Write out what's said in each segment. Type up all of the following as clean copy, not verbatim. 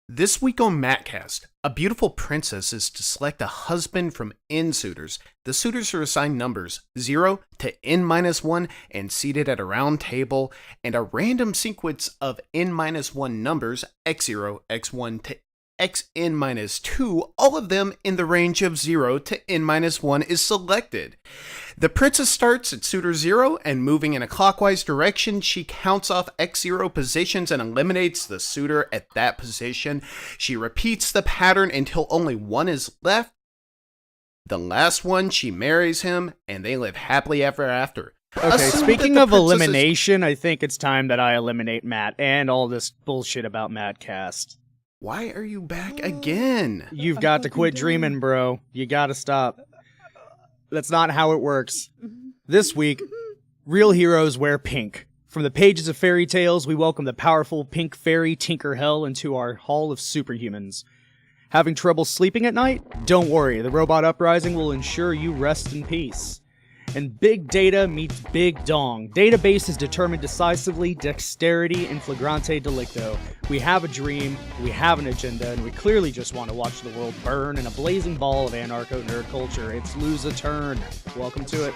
This week on Mattcast, a beautiful princess is to select a husband from N suitors. The suitors are assigned numbers 0 to N-1 and seated at a round table, and a random sequence of N-1 numbers, X0, X1 to Xn-2, all of them in the range of 0 to N-1 is selected. The princess starts at suitor 0 and moving in a clockwise direction, she counts off X0 positions and eliminates the suitor at that position. She repeats the pattern until only one is left. The last one, she marries him, and they live happily ever after. Okay, speaking of elimination, I think it's time that I eliminate Matt and all this bullshit about Mattcast. Why are you back again? You've got to quit dreaming, bro. You gotta stop. That's not how it works. This week, real heroes wear pink. From the pages of fairy tales, we welcome the powerful pink fairy Tinkerhell into our hall of superhumans. Having trouble sleeping at night? Don't worry, the robot uprising will ensure you rest in peace. And big data meets big dong. Database determined decisively, dexterity in flagrante delicto. We have a dream, we have an agenda, and we clearly just want to watch the world burn in a blazing ball of anarcho-nerd culture. It's Lose a Turn. Welcome to it.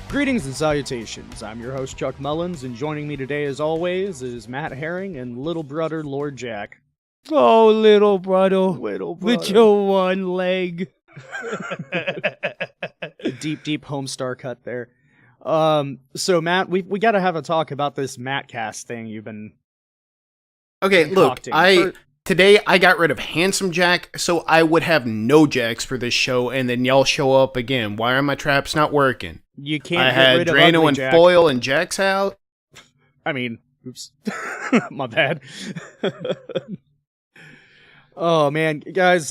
Greetings and salutations. I'm your host, Chuck Mullins, and joining me today, as always, is Matt Herring and little brother, Lord Jack. Oh, little brother. With your one leg. Deep, deep Homestar cut there. So, Matt, we got to have a talk about this Mattcast thing you've been concocting. Today I got rid of Handsome Jack, so I would have no Jacks for this show, and then y'all show up again. Why are my traps not working? You can't I get had rid of Drano ugly and Jack. Foil and Jack's out. I mean, oops. My bad. Oh, man. Guys,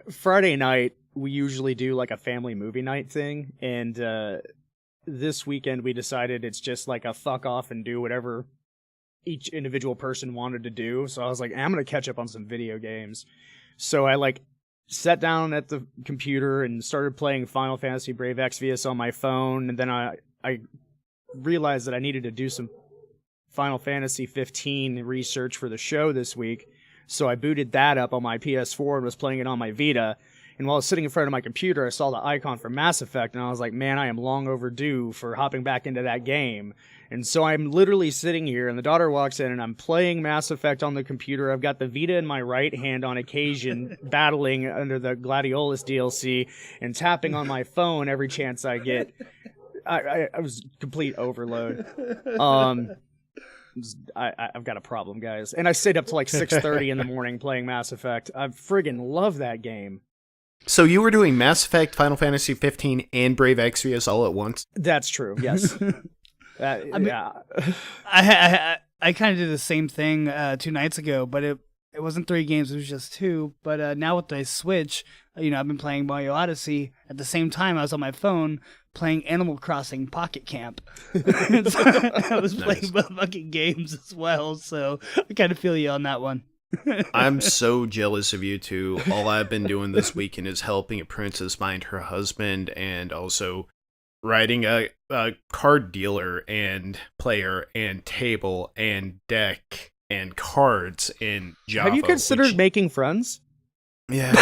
Friday night, we usually do like a family movie night thing, and this weekend we decided it's just like a fuck off and do whatever each individual person wanted to do. So I was like, I'm going to catch up on some video games. So I sat down at the computer and started playing Final Fantasy Brave Exvius on my phone, and then I realized that I needed to do some Final Fantasy 15 research for the show this week, so I booted that up on my PS4 and was playing it on my Vita, and while I was sitting in front of my computer, I saw the icon for Mass Effect, and I was like, man, I am long overdue for hopping back into that game. And so I'm literally sitting here, and the daughter walks in, and I'm playing Mass Effect on the computer. I've got the Vita in my right hand on occasion, battling under the Gladiolus DLC, and tapping on my phone every chance I get. I was complete overload. I've got a problem, guys. And I stayed up till 6:30 in the morning playing Mass Effect. I friggin' love that game. So you were doing Mass Effect, Final Fantasy 15, and Brave Exvius all at once? That's true, yes. Yeah. I kind of did the same thing 2 nights ago, but it wasn't 3 games, it was just 2. But now with the Switch, I've been playing Mario Odyssey. At the same time, I was on my phone playing Animal Crossing Pocket Camp. So I was playing both fucking games as well, so I kind of feel you on that one. I'm so jealous of you two. All I've been doing this weekend is helping a princess find her husband and also writing a card dealer and player and table and deck and cards in Java. Have you considered making friends? Yeah.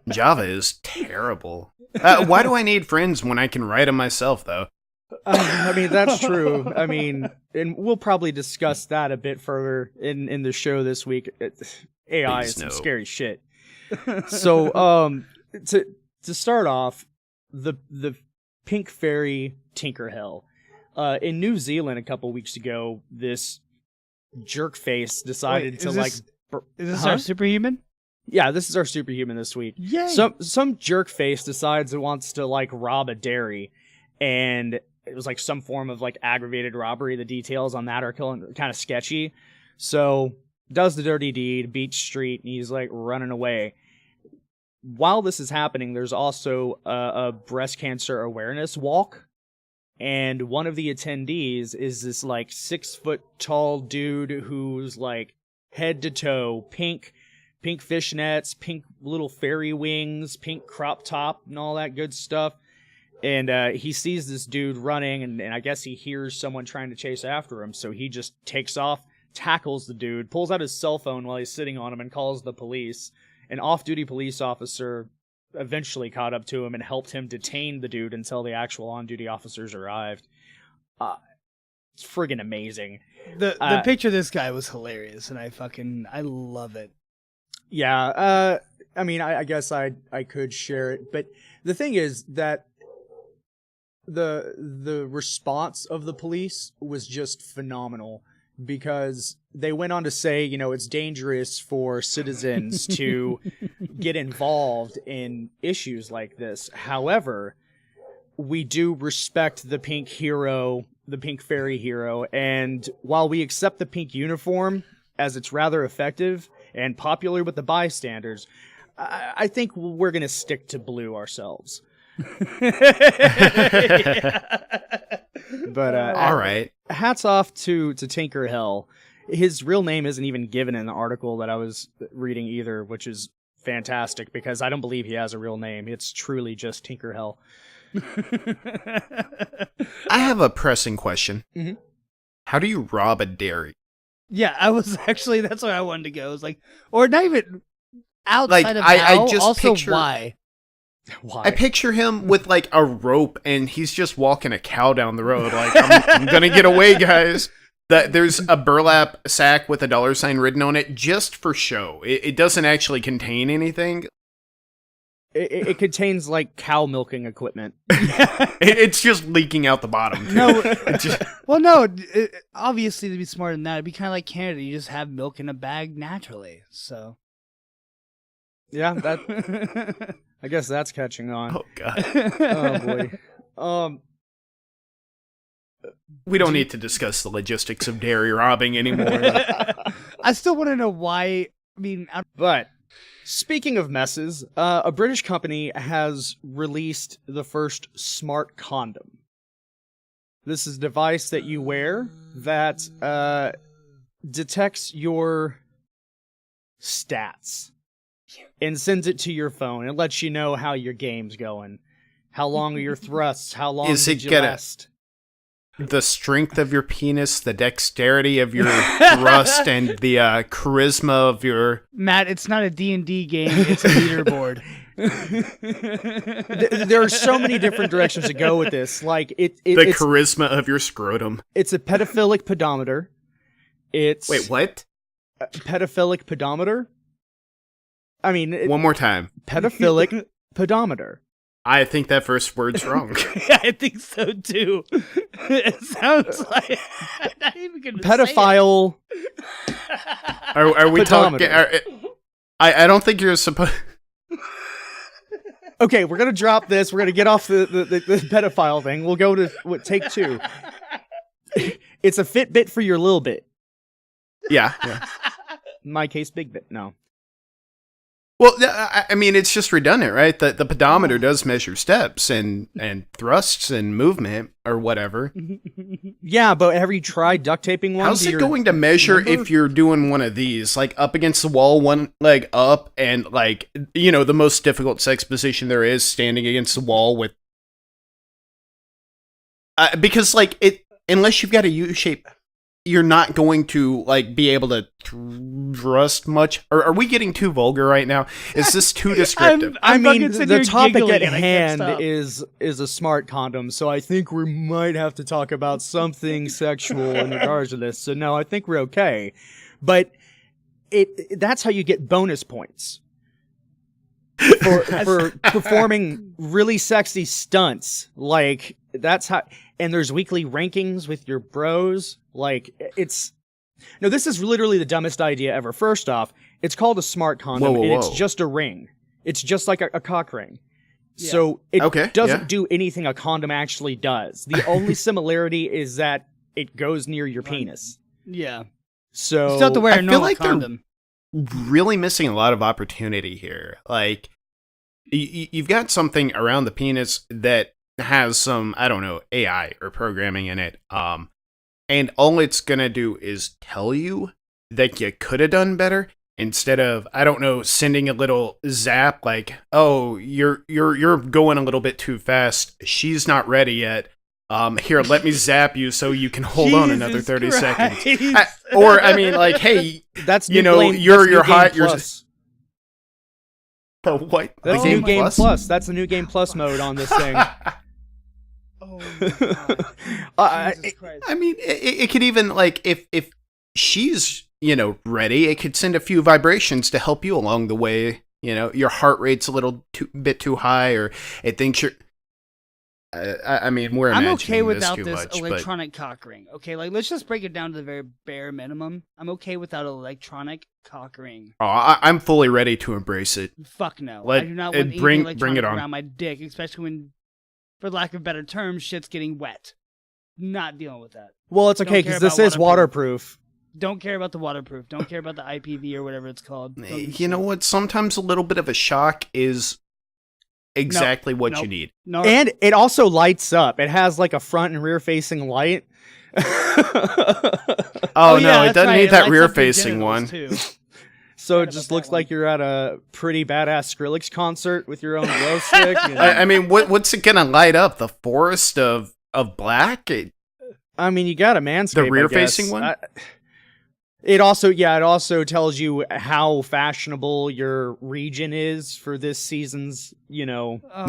Java is terrible. Why do I need friends when I can write them myself, though? I mean, that's true. I mean, and we'll probably discuss that a bit further in the show this week. AI is some scary shit. So, to start off, the pink fairy Tinkerhell. In New Zealand a couple weeks ago, this jerkface decided to Is this our Superhuman? Yeah, this is our Superhuman this week. Yay! Some jerkface decides it wants to rob a dairy, and it was some form of aggravated robbery. The details on that are kind of sketchy. So does the dirty deed, beats street, and he's running away. while this is happening, there's also a breast cancer awareness walk. And one of the attendees is this like 6 foot tall dude who's like head to toe pink fishnets, pink little fairy wings, pink crop top, and all that good stuff. And he sees this dude running, and I guess he hears someone trying to chase after him. So he just takes off, tackles the dude, pulls out his cell phone while he's sitting on him, and calls the police. An off-duty police officer eventually caught up to him and helped him detain the dude until the actual on-duty officers arrived. It's friggin' amazing. The picture of this guy was hilarious, and I love it. Yeah, I mean, I guess I could share it, but the thing is that the response of the police was just phenomenal, because they went on to say, you know, it's dangerous for citizens to get involved in issues like this. However, we do respect the pink hero, the pink fairy hero, and while we accept the pink uniform as it's rather effective and popular with the bystanders, I think we're going to stick to blue ourselves. But all right. Hats off to Tinker Hell. His real name isn't even given in the article that I was reading either, which is fantastic because I don't believe he has a real name. It's truly just Tinker Hell. I have a pressing question. Mm-hmm. How do you rob a dairy? Yeah, that's where I wanted to go. It was like, or not even outside Like, of I how, just also picture- why. Why? I picture him with like a rope and he's just walking a cow down the road. Like, I'm gonna get away, guys. There's a burlap sack with a $sign written on it just for show. It doesn't actually contain anything. It contains like cow milking equipment. It's just leaking out the bottom. No, It just- well, no. Obviously, to be smarter than that, it'd be kind of like Canada. You just have milk in a bag naturally. So, Yeah, that. I guess that's catching on. oh god. Oh boy. We don't need to discuss the logistics of dairy robbing anymore. I still want to know why. I mean, But speaking of messes, a British company has released the first smart condom. This is a device that you wear that detects your stats and sends it to your phone. It lets you know how your game's going. How long are your thrusts? How long Is it did you gonna- last? The strength of your penis, the dexterity of your thrust, and the charisma of your... Matt, it's not a D&D game. It's a leaderboard. There are so many different directions to go with this. Like the it's charisma of your scrotum. it's a pedophilic pedometer. It's Wait, what? pedophilic pedometer. I mean, One more time. pedophilic pedometer. I think that first word's wrong. Yeah, I think so too. It sounds like I'm not even gonna Pedophile. Are we talking? Pedometer. I don't think you're supposed... Okay, we're gonna drop this. We're gonna get off the pedophile thing. We'll go to take 2. It's a Fitbit for your little bit. Yeah. In my case, big bit. No. Well, I mean, it's just redundant, right? The pedometer does measure steps and thrusts and movement or whatever. Yeah, but have you tried duct taping one? How's to it your going to measure member? if you're doing one of these, like up against the wall, one leg up, and like, you know, the most difficult sex position there is, standing against the wall with... because, like, unless you've got a U-shape, you're not going to, like, be able to thrust much. Are we getting too vulgar right now? Is this too descriptive? I I'm mean, fucking sitting the here topic giggling at and I can't hand stop. is a smart condom, so I think we might have to talk about something sexual in regards to this. So no, I think we're okay. But that's how you get bonus points for performing really sexy stunts. Like that's how. And there's weekly rankings with your bros. Like this is literally the dumbest idea ever. First off, it's called a smart condom, and it's just a ring. It's just like a cock ring. Yeah. So it doesn't yeah. do anything a condom actually does. The only similarity is that it goes near your penis. Yeah. So You still have to wear I a feel normal like they're- condom. Really missing a lot of opportunity here. Like, you've got something around the penis that has some, I don't know, AI or programming in it. And all it's gonna do is tell you that you could have done better instead of, I don't know, sending a little zap like, oh, you're going a little bit too fast. She's not ready yet. Here, let me zap you so you can hold on another 30 seconds. Or I mean, like, hey, That's you new know, Game- you're that's new hot. Game You're Plus. oh, what? That's The new Game Plus? Plus. That's the new Game Plus mode on this thing. Oh my God. Jesus Christ. I mean, it could even, like, if she's, you know, ready, it could send a few vibrations to help you along the way. You know, your heart rate's a little bit too high, or it thinks you're. I mean, we're I'm imagining okay without this, this too much, electronic cock ring. Okay, like let's just break it down to the very bare minimum. I'm okay without electronic cock ring. but I'm fully ready to embrace it. Fuck no. Let- I do not and want anything bring electronic it on. around my dick, especially when, for lack of better terms, shit's getting wet. Not dealing with that. Well, it's Don't okay care because this about is waterproof. Don't care about the waterproof. Don't care about the IPV or whatever it's called. Don't give a You know shit. what? Sometimes a little bit of a shock is exactly what nope. you need. No, And it also lights up. It has like a front and rear facing light. Oh, no, yeah, it that's doesn't right. need It that lights rear up your facing one. genitals, too. So Forgot it just about looks that like you're at a pretty badass Skrillex concert with your own glow stick. You know? I mean, what's it gonna light up? The forest of black? I mean, you got a manscape. The rear-facing I guess. one? It also tells you how fashionable your region is for this season's, you know. Oh,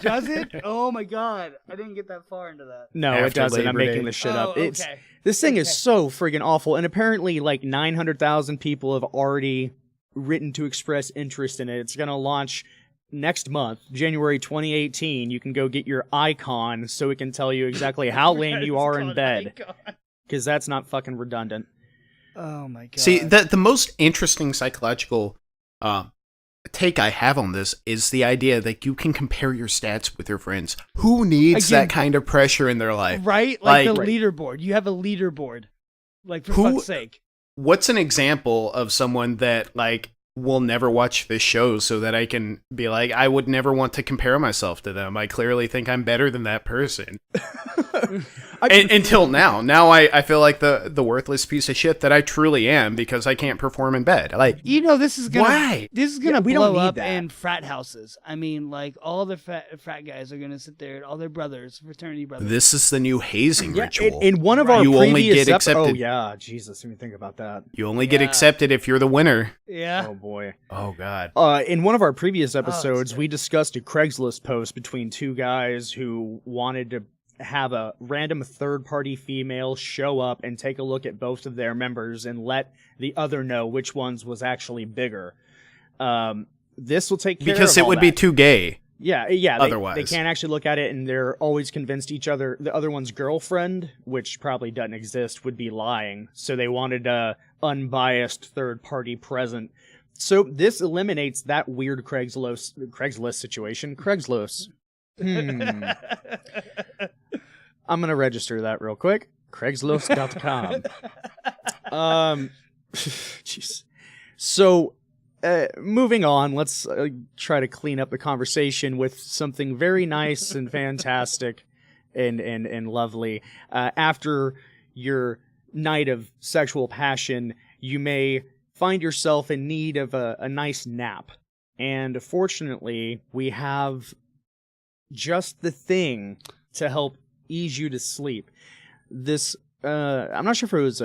does it? Oh my God. I didn't get that far into that. No, After it doesn't. I'm Labor making Day. this shit Oh, up. It's okay. this thing is Okay. so friggin' awful, and apparently like 900,000 people have already written to express interest in it. It's gonna launch next month, January 2018. You can go get your icon so it can tell you exactly how lame you It's are in called bed, Icon. because that's not fucking redundant. Oh my God. See, the most interesting psychological take I have on this is the idea that you can compare your stats with your friends. Who needs Again- that kind of pressure in their life? Right? Like the Like- leaderboard. You have a leaderboard. Like, for Who- fuck's sake. What's an example of someone that, like, will never watch this show so that I can be like, I would never want to compare myself to them. I clearly think I'm better than that person. Until now. Now I feel like the worthless piece of shit that I truly am because I can't perform in bed. Like, You know, this is gonna why? this is gonna Yeah, we don't blow need up that. in frat houses. I mean, like all the frat guys are gonna sit there, all their brothers, fraternity brothers. This is the new hazing Yeah, ritual. in one of our You only previous get accepted. Oh yeah, Jesus, let me think about that. You only get Yeah. accepted if you're the winner. Yeah. Oh boy. Oh, God. In one of our previous that's episodes, good. we discussed a Craigslist post between two guys who wanted to have a random third-party female show up and take a look at both of their members and let the other know which ones was actually bigger. This will take care Because of it all would be that. too gay. Yeah. They otherwise. can't actually look at it, and they're always convinced the other one's girlfriend, which probably doesn't exist, would be lying. So they wanted a unbiased third-party present. So this eliminates that weird Craigslist situation. Craigslist. I'm gonna register that real quick. Craigslist.com. Jeez. So, moving on, let's try to clean up the conversation with something very nice and fantastic and lovely. After your night of sexual passion, you may find yourself in need of a nice nap. And fortunately, we have just the thing to help ease you to sleep. This, I'm not sure if it was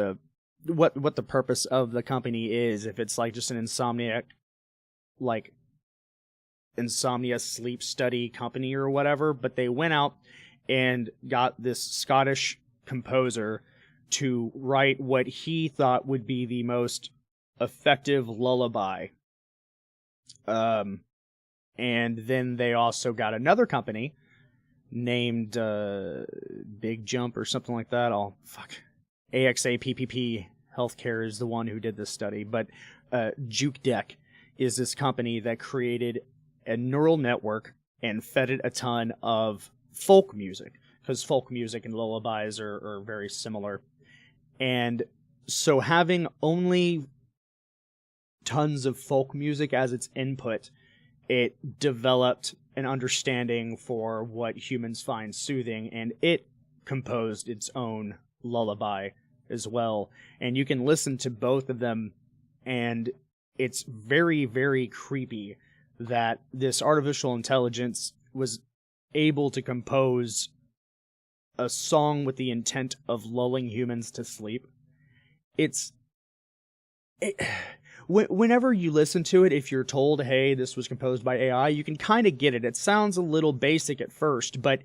what the purpose of the company is, if it's like just an insomnia sleep study company or whatever, but they went out and got this Scottish composer to write what he thought would be the most effective lullaby. And then they also got another company named Big Jump or something like that. AXA Healthcare is the one who did this study, but Juke Deck is this company that created a neural network and fed it a ton of folk music, because folk music and lullabies are very similar. And so having only tons of folk music as its input it developed an understanding for what humans find soothing, and it composed its own lullaby as well. And you can listen to both of them, and it's very, very creepy that this artificial intelligence was able to compose a song with the intent of lulling humans to sleep. Whenever you listen to it, if you're told, hey, this was composed by AI, you can kind of get it. It sounds a little basic at first, but...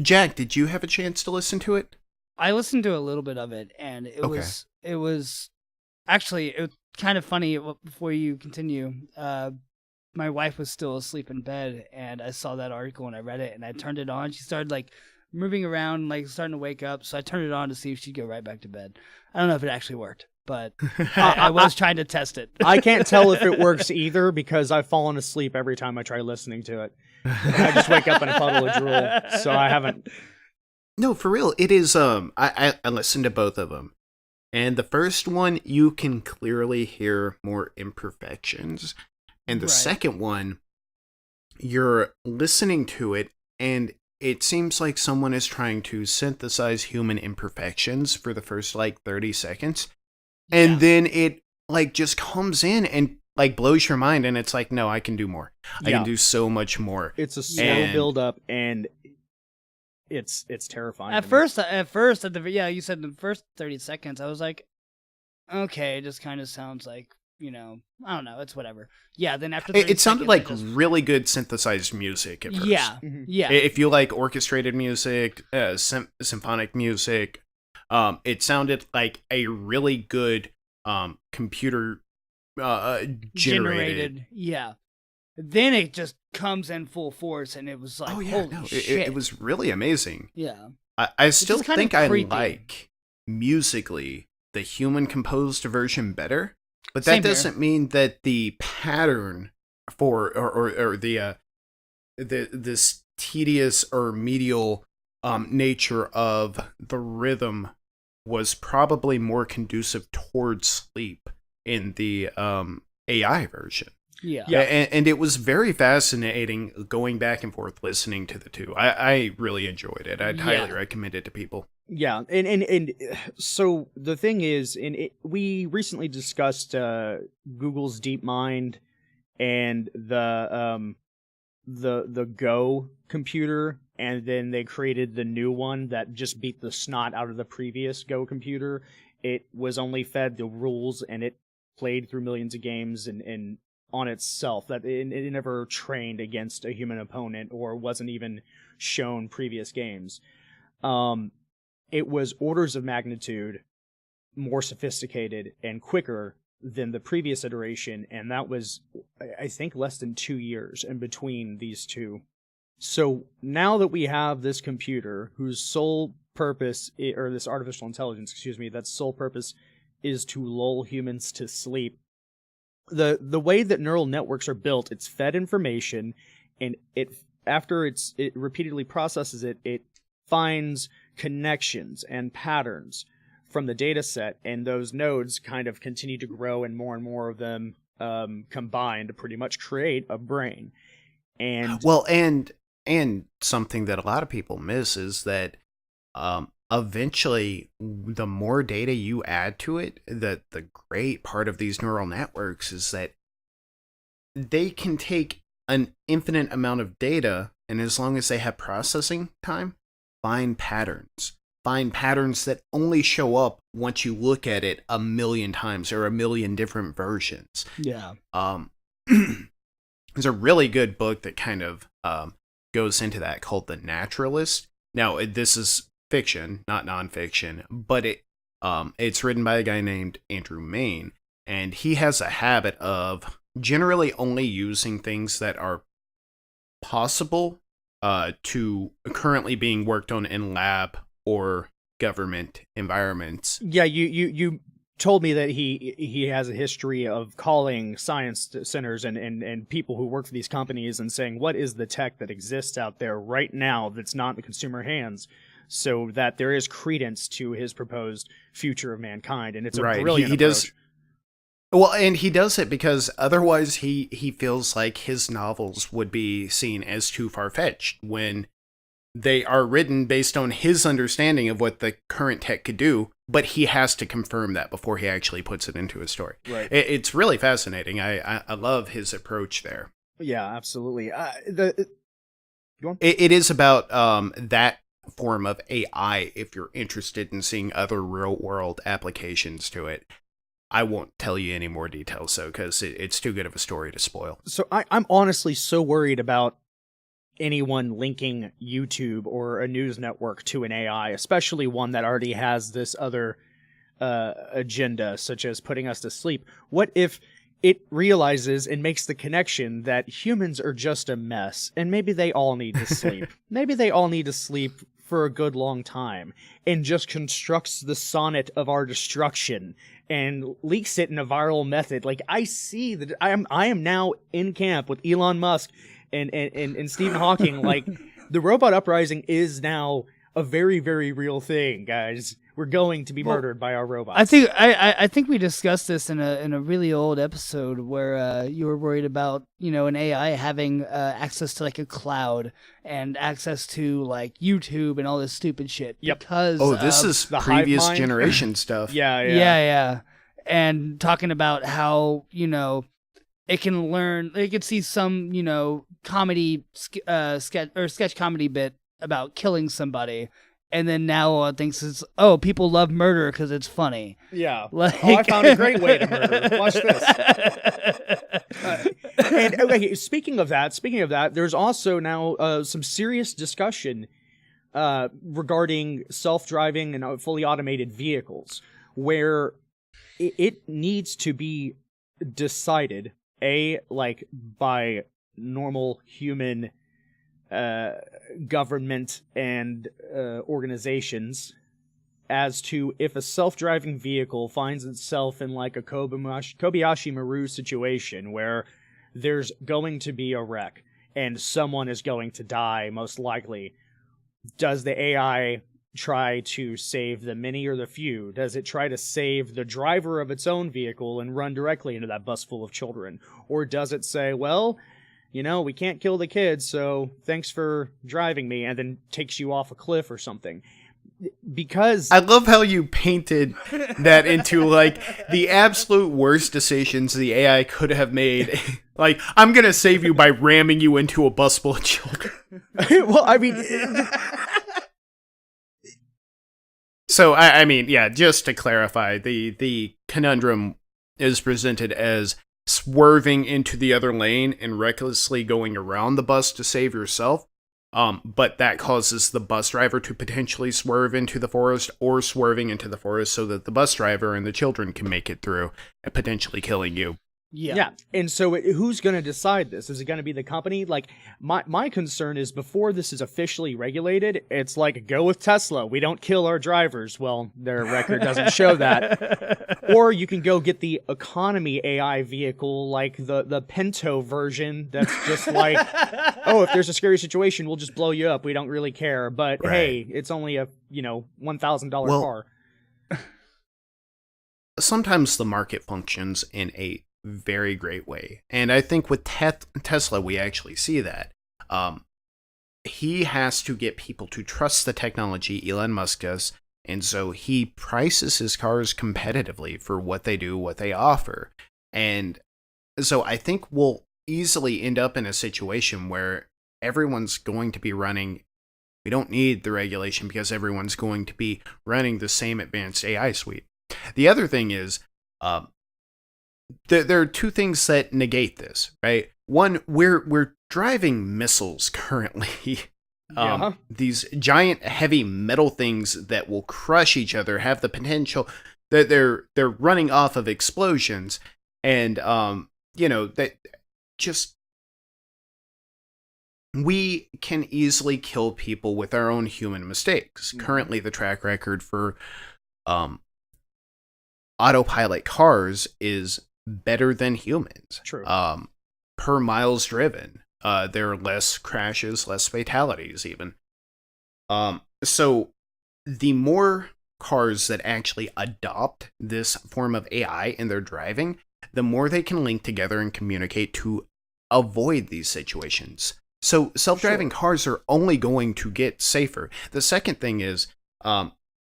Jack, did you have a chance to listen to it? I listened to a little bit of it, and it was actually, it was kind of funny. Before you continue, my wife was still asleep in bed, and I saw that article and I read it, and I turned it on. She started like moving around, like starting to wake up, so I turned it on to see if she'd go right back to bed. I don't know if it actually worked, but I was trying to test it. I can't tell if it works either, because I've fallen asleep every time I try listening to it. I just wake up in a puddle of drool, so I haven't. No, for real. It is, I listened to both of them. And the first one, you can clearly hear more imperfections. And the second one, you're listening to it, and it seems like someone is trying to synthesize human imperfections for the first, 30 seconds. And then it, just comes in and, blows your mind, and it's like, no, I can do more. I can do so much more. It's a slow build-up, and... It's terrifying. At first, you said the first 30 seconds, I was like, okay, it just kind of sounds like, I don't know, it's whatever. Yeah, then after 30 it sounded like really good synthesized music at first. Yeah, yeah. If you like orchestrated music, symphonic music, it sounded like a really good computer generated. Yeah. Then it just comes in full force, and it was like, holy shit. It was really amazing. Yeah. I still think I like, musically, the human-composed version better, but that doesn't mean that the pattern for, or this tedious or medial nature of the rhythm was probably more conducive towards sleep in the AI version. Yeah. And it was very fascinating going back and forth listening to the two. I really enjoyed it. I'd highly recommend it to people. Yeah, and so the thing is, we recently discussed Google's DeepMind and the Go computer, and then they created the new one that just beat the snot out of the previous Go computer. It was only fed the rules, and it played through millions of games and on itself, that it never trained against a human opponent or wasn't even shown previous games. It was orders of magnitude more sophisticated and quicker than the previous iteration, and that was, I think, less than 2 years in between these two. So now that we have this computer whose sole purpose, or this artificial intelligence, that's sole purpose is to lull humans to sleep, the way that neural networks are built, it's fed information, and after it repeatedly processes it, it finds connections and patterns from the data set, and those nodes kind of continue to grow, and more of them combine to pretty much create a brain. And something that a lot of people miss is that eventually, the more data you add to it, the great part of these neural networks is that they can take an infinite amount of data, and as long as they have processing time, find patterns that only show up once you look at it 1 million times or 1 million different versions. Yeah. There's a really good book that kind of goes into that called The Naturalist. Now, this is fiction, not nonfiction, but it's written by a guy named Andrew Mayne, and he has a habit of generally only using things that are possible to currently being worked on in lab or government environments. Yeah, you told me that he has a history of calling science centers and people who work for these companies and saying, what is the tech that exists out there right now that's not in the consumer hands, so that there is credence to his proposed future of mankind. And it's a brilliant approach. Well, and he does it because otherwise he feels like his novels would be seen as too far-fetched when they are written based on his understanding of what the current tech could do, but he has to confirm that before he actually puts it into a story. Right. It's really fascinating. I love his approach there. Yeah, absolutely. It is about that form of AI if you're interested in seeing other real-world applications to it. I won't tell you any more details, though, because it's too good of a story to spoil. So I'm honestly so worried about anyone linking YouTube or a news network to an AI, especially one that already has this other agenda, such as putting us to sleep. What if it realizes and makes the connection that humans are just a mess, and maybe they all need to sleep? Maybe they all need to sleep for a good long time, and just constructs the sonnet of our destruction and leaks it in a viral method. Like, I see that I am now in camp with Elon Musk and Stephen Hawking. Like, the robot uprising is now a very, very real thing, guys. We're going to be murdered by our robots. I think we discussed this in a really old episode where you were worried about, an AI having access to like a cloud and access to like YouTube and all this stupid shit. Yep. Because this is the previous hive mind generation stuff. Yeah. And talking about how, it can learn, it could see some, comedy sketch comedy bit about killing somebody. And then now thinks it's, people love murder because it's funny. Yeah. Like... I found a great way to murder. Watch this. And okay, speaking of that, there's also now some serious discussion regarding self-driving and fully automated vehicles, where it needs to be decided, like by normal human government and organizations, as to if a self-driving vehicle finds itself in like a Kobayashi Maru situation where there's going to be a wreck and someone is going to die, most likely. Does the AI try to save the many or the few? Does it try to save the driver of its own vehicle and run directly into that bus full of children? Or does it say, well, we can't kill the kids, so thanks for driving me, and then takes you off a cliff or something? Because I love how you painted that into like the absolute worst decisions the AI could have made. Like, I'm gonna save you by ramming you into a bus full of children. Well, I mean, so I mean, yeah. Just to clarify, the conundrum is presented as swerving into the other lane and recklessly going around the bus to save yourself. But that causes the bus driver to potentially swerve into the forest, or swerving into the forest so that the bus driver and the children can make it through and potentially killing you. Yeah. And so who's going to decide this? Is it going to be the company? Like, my concern is, before this is officially regulated, it's like, go with Tesla. We don't kill our drivers. Well, their record doesn't show that. Or you can go get the economy AI vehicle, like the Pinto version, that's just like, if there's a scary situation, we'll just blow you up. We don't really care. But hey, it's only a, $1,000 car. Sometimes the market functions in a very great way, and I think with Tesla we actually see that. He has to get people to trust the technology, Elon Musk does, and so he prices his cars competitively for what they do, what they offer. And so I think we'll easily end up in a situation where everyone's going to be running, we don't need the regulation because everyone's going to be running the same advanced AI suite. The other thing is, there are two things that negate this, right? One, we're driving missiles currently. These giant heavy metal things that will crush each other have the potential that they're running off of explosions, and that just, we can easily kill people with our own human mistakes. Currently, the track record for autopilot cars is better than humans. True. Per miles driven, there are less crashes, less fatalities even. So the more cars that actually adopt this form of AI in their driving, the more they can link together and communicate to avoid these situations. So self-driving cars are only going to get safer. The second thing is,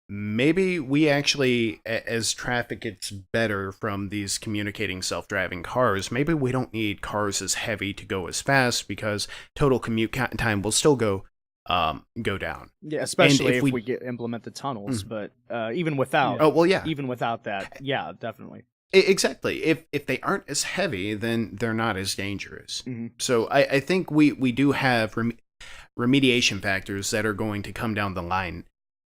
maybe we actually, as traffic gets better from these communicating self-driving cars, maybe we don't need cars as heavy to go as fast, because total commute time will still go down. Yeah, especially if we implement the tunnels. But even without, even without that, yeah, definitely. Exactly. If they aren't as heavy, then they're not as dangerous. So I think we do have remediation factors that are going to come down the line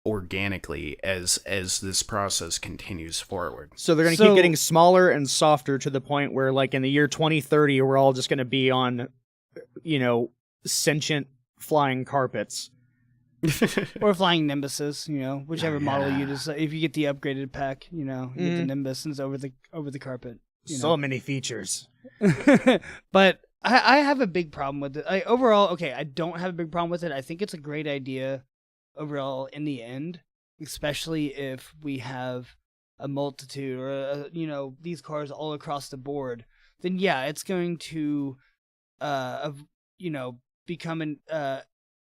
organically as this process continues forward. So they're going to keep getting smaller and softer to the point where, like, in the year 2030, we're all just going to be on, sentient flying carpets. Or flying Nimbuses, whichever model you decide. If you get the upgraded pack, you get the Nimbus and it's over the carpet. So many features. But I have a big problem with it. Overall, I don't have a big problem with it. I think it's a great idea overall in the end, especially if we have a multitude or these cars all across the board. Then yeah, it's going to become a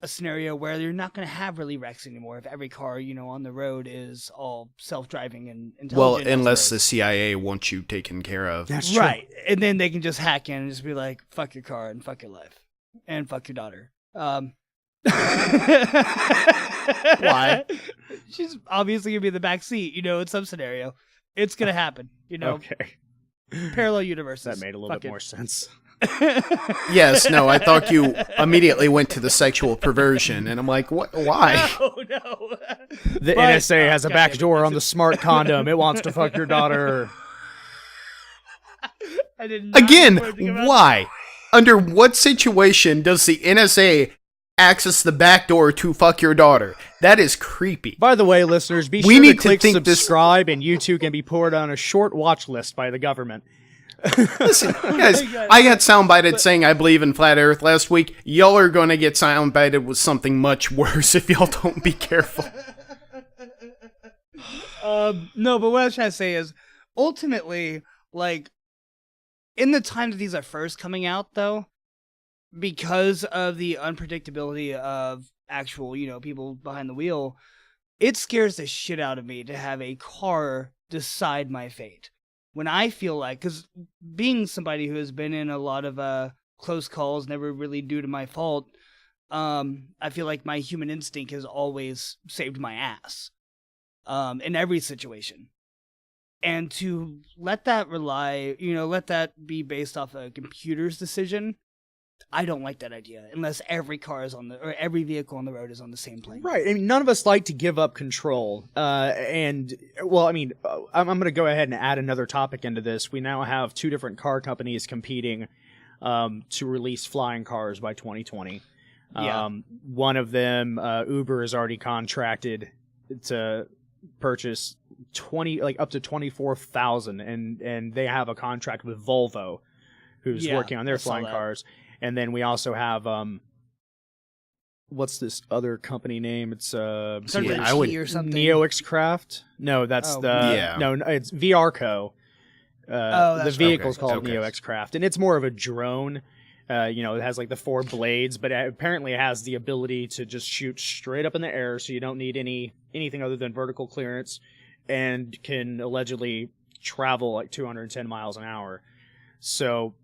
scenario where you're not going to have really wrecks anymore if every car on the road is all self-driving and intelligent. Well, unless the CIA wants you taken care of. That's right. And then they can just hack in and just be like, fuck your car and fuck your life and fuck your daughter. Why? She's obviously gonna be in the back seat, in some scenario. It's gonna happen, Okay. Parallel universes. That made a little bit more sense. Yes, no, I thought you immediately went to the sexual perversion, and I'm like, what? Why? No. The NSA has a back door on the smart condom. It wants to fuck your daughter. I did not Again, why? Under what situation does the NSA access the back door to fuck your daughter? That is creepy. By the way, listeners, be sure to click subscribe, and you too can be put on a short watch list by the government. Listen, guys, I got soundbited saying I believe in flat Earth last week. Y'all are going to get soundbited with something much worse if y'all don't be careful. No, but what I was trying to say is, ultimately, like, in the time that these are first coming out, though, because of the unpredictability of actual, people behind the wheel, it scares the shit out of me to have a car decide my fate. When I feel like, because being somebody who has been in a lot of close calls, never really due to my fault, I feel like my human instinct has always saved my ass in every situation. And to let that let that be based off a computer's decision, I don't like that idea unless every car is every vehicle on the road is on the same plane. Right. I mean, none of us like to give up control. I'm going to go ahead and add another topic into this. We now have two different car companies competing to release flying cars by 2020. Yeah. One of them, Uber, is already contracted to purchase up to 24,000, and they have a contract with Volvo, who's working on their flying cars. And then we also have what's this other company name? It's or something. NeoXcraft. No, that's it's VRCo. The vehicle's called NeoXcraft, and it's more of a drone. It has like the 4 blades, but it apparently has the ability to just shoot straight up in the air, so you don't need anything other than vertical clearance, and can allegedly travel like 210 miles an hour. So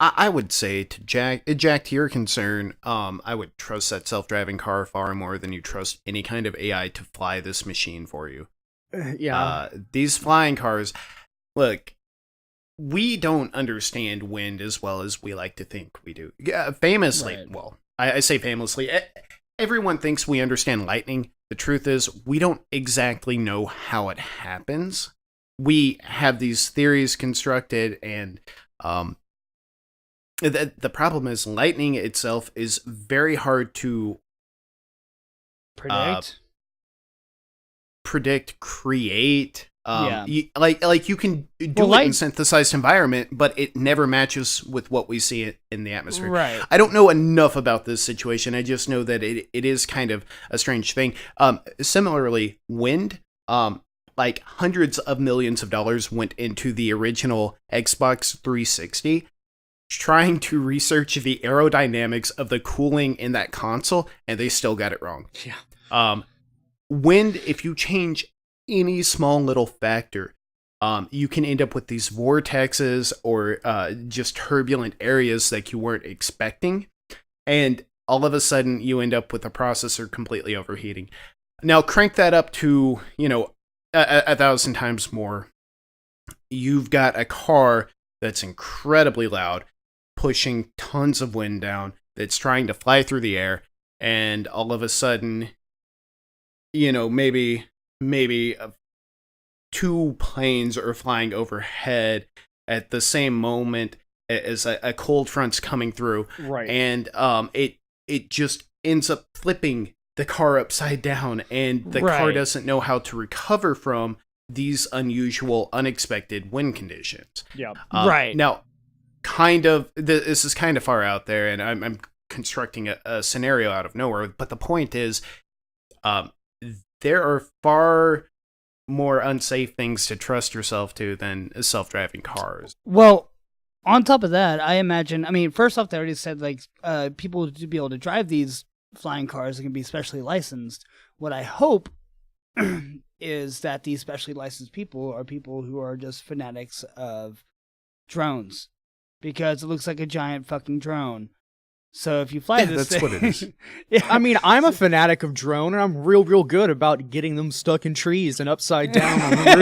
I would say to Jack, to your concern, I would trust that self-driving car far more than you trust any kind of AI to fly this machine for you. Yeah. These flying cars, look, we don't understand wind as well as we like to think we do. Yeah, famously, right. Well, I say famously, everyone thinks we understand lightning. The truth is, we don't exactly know how it happens. We have these theories constructed, and the problem is lightning itself is very hard to predict, create. You can do it in synthesized environment, but it never matches with what we see in the atmosphere. Right. I don't know enough about this situation. I just know that it is kind of a strange thing. Similarly, wind, like hundreds of millions of dollars went into the original Xbox 360 trying to research the aerodynamics of the cooling in that console, and they still got it wrong. Yeah. Wind, if you change any small little factor, you can end up with these vortexes or just turbulent areas that you weren't expecting. And all of a sudden, you end up with a processor completely overheating. Now, crank that up to, 1,000 times more. You've got a car that's incredibly loud, pushing tons of wind down, that's trying to fly through the air, and all of a sudden, maybe 2 planes are flying overhead at the same moment as a cold front's coming through. Right. And it just ends up flipping the car upside down, and the car doesn't know how to recover from these unusual, unexpected wind conditions. Yeah. Right. Now, this is kind of far out there, and I'm constructing a scenario out of nowhere, but the point is, there are far more unsafe things to trust yourself to than self-driving cars. Well, on top of that, I imagine, first off, they already said, people to be able to drive these flying cars are going to be specially licensed. What I hope is that these specially licensed people are people who are just fanatics of drones, because it looks like a giant fucking drone. So if you fly this that's thing, what it is. Yeah. I'm a fanatic of drone, and I'm real good about getting them stuck in trees and upside down on the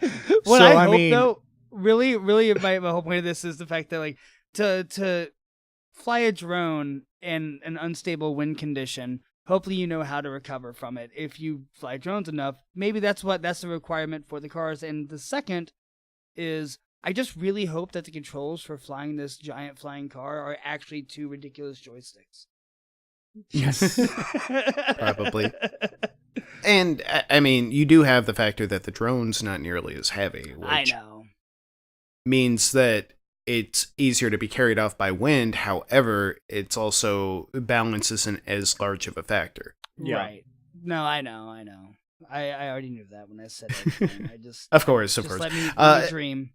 roof. What So, I hope, though, really, my whole point of this is the fact that, to fly a drone in an unstable wind condition, hopefully you know how to recover from it. If you fly drones enough, maybe that's the requirement for the cars. And the second is, I just really hope that the controls for flying this giant flying car are actually 2 ridiculous joysticks. Yes. Probably. And, you do have the factor that the drone's not nearly as heavy, which I know. means that it's easier to be carried off by wind. However, it's also balance isn't as large of a factor. Yeah. Right. No, I know. I already knew that when I said it. I just Of course. let me dream.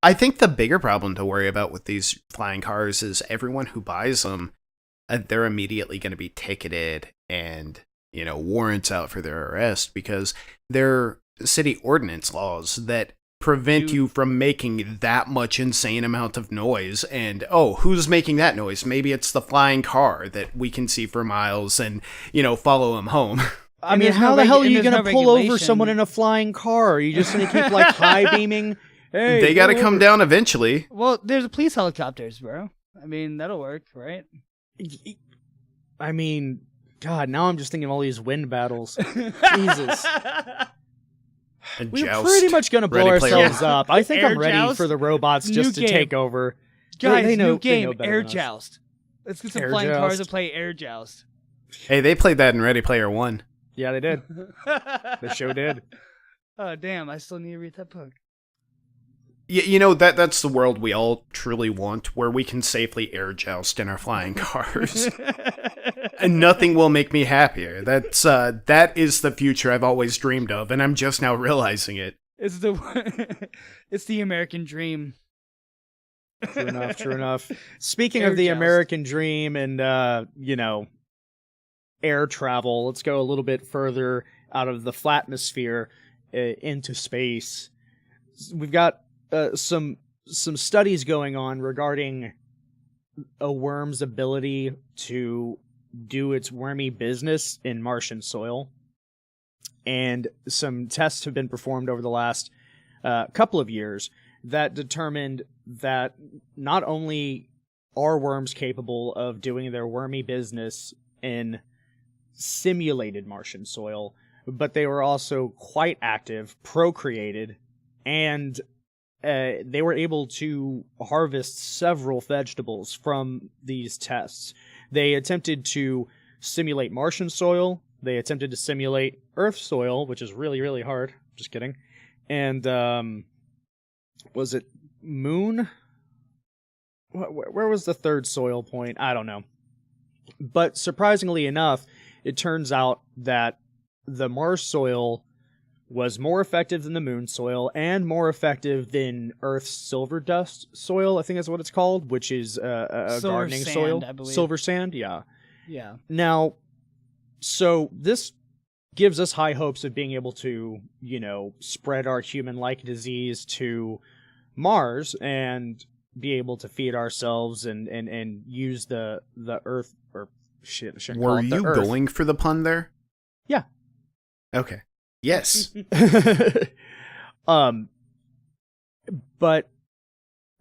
I think the bigger problem to worry about with these flying cars is everyone who buys them, they're immediately going to be ticketed and, warrants out for their arrest, because they're city ordinance laws that prevent you from making that much insane amount of noise. And, who's making that noise? Maybe it's the flying car that we can see for miles and, follow him home. How the hell are you going to pull over someone in a flying car? Are you just going to keep, high beaming? Hey, they got to come down eventually. Well, there's police helicopters, bro. that'll work, right? God, now I'm just thinking of all these wind battles. Jesus. We're pretty much going to blow ourselves up. I think I'm ready for the robots just to take over. Guys, they know, new game, they know Air Joust. Let's get some Air flying cars Joust. to play Air Joust. Hey, they played that in Ready Player One. Yeah, they did. The show did. Oh, damn. I still need to read that book. That's the world we all truly want, where we can safely air joust in our flying cars. And nothing will make me happier. That is the future I've always dreamed of, and I'm just now realizing it. It's the American dream. True enough. Speaking of the American dream and, air travel, let's go a little bit further out of the flatmosphere into space. We've got some studies going on regarding a worm's ability to do its wormy business in Martian soil. And some tests have been performed over the last couple of years that determined that not only are worms capable of doing their wormy business in simulated Martian soil, but they were also quite active, procreated, and they were able to harvest several vegetables from these tests. They attempted to simulate Martian soil. They attempted to simulate Earth soil, which is really, really hard. Just kidding. And was it Moon? Where was the third soil point? I don't know. But surprisingly enough, it turns out that the Mars soil was more effective than the moon soil and more effective than Earth's silver dust soil, I think that's what it's called, which is a Silver gardening sand, soil. I believe. Silver sand, yeah. Yeah. Now, so this gives us high hopes of being able to, spread our human-like disease to Mars and be able to feed ourselves and use the Earth, or shit, I shouldn't call Were it the you Earth. going for the pun there? Yeah. Okay. Yes. But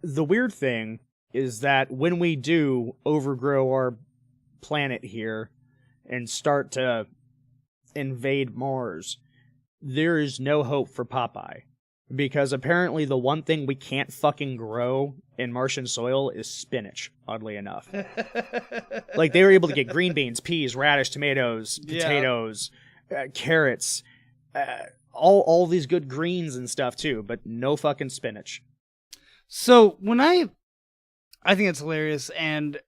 the weird thing is that when we do overgrow our planet here and start to invade Mars, there is no hope for Popeye. Because apparently the one thing we can't fucking grow in Martian soil is spinach, oddly enough. Like, they were able to get green beans, peas, radish, tomatoes, potatoes, carrots, all these good greens and stuff too, but no fucking spinach. So when I think it's hilarious, when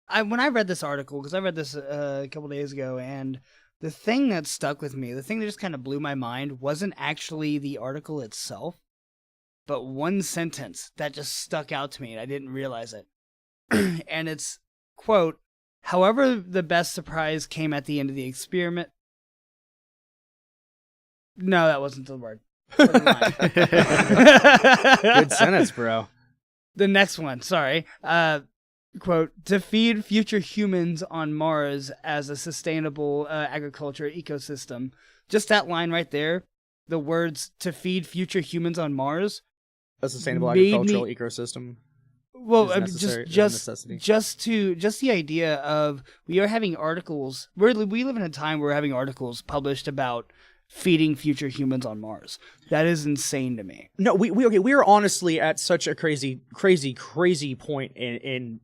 I read this article, because I read this a couple days ago, and the thing that stuck with me, the thing that just kind of blew my mind, wasn't actually the article itself, but one sentence that just stuck out to me, and I didn't realize it. And it's, quote, "However, the best surprise came at the end of the experiment." No, that wasn't the word. Never mind. Good sentence, bro. The next one, sorry. Quote, "To feed future humans on Mars as a sustainable agriculture ecosystem." Just that line right there, the words "to feed future humans on Mars." A sustainable made agricultural me- ecosystem. Well, Is I mean, necessary- is a just necessity. just the idea of we are having articles. We live in a time where we're having articles published about feeding future humans on Mars. That is insane to me. No, we are honestly at such a crazy point in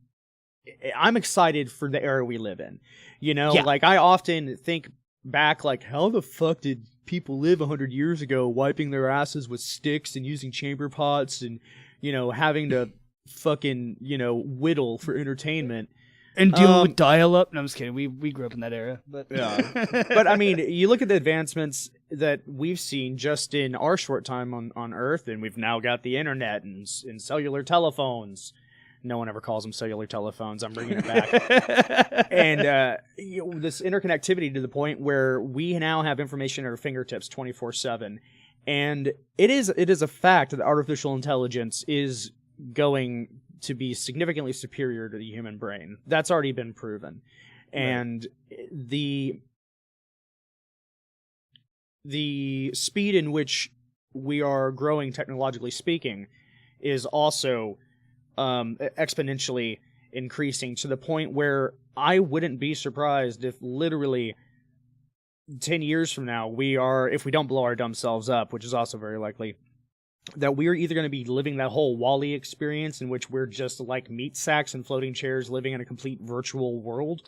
I'm excited for the era we live in. Yeah. Like, I often think back, like, how the fuck did people live 100 years ago, wiping their asses with sticks and using chamber pots and, having to fucking, whittle for entertainment. And dealing with dial-up. No, I'm just kidding. We grew up in that era. But Yeah. But, I mean, you look at the advancements that we've seen just in our short time on Earth, and we've now got the internet and cellular telephones. No one ever calls them cellular telephones. I'm bringing it back. And this interconnectivity to the point where we now have information at our fingertips 24/7. And it is a fact that artificial intelligence is going to be significantly superior to the human brain. That's already been proven. And the speed in which we are growing, technologically speaking, is also exponentially increasing to the point where I wouldn't be surprised if literally 10 years from now if we don't blow our dumb selves up, which is also very likely, that we're either going to be living that whole Wall-E experience in which we're just like meat sacks and floating chairs living in a complete virtual world.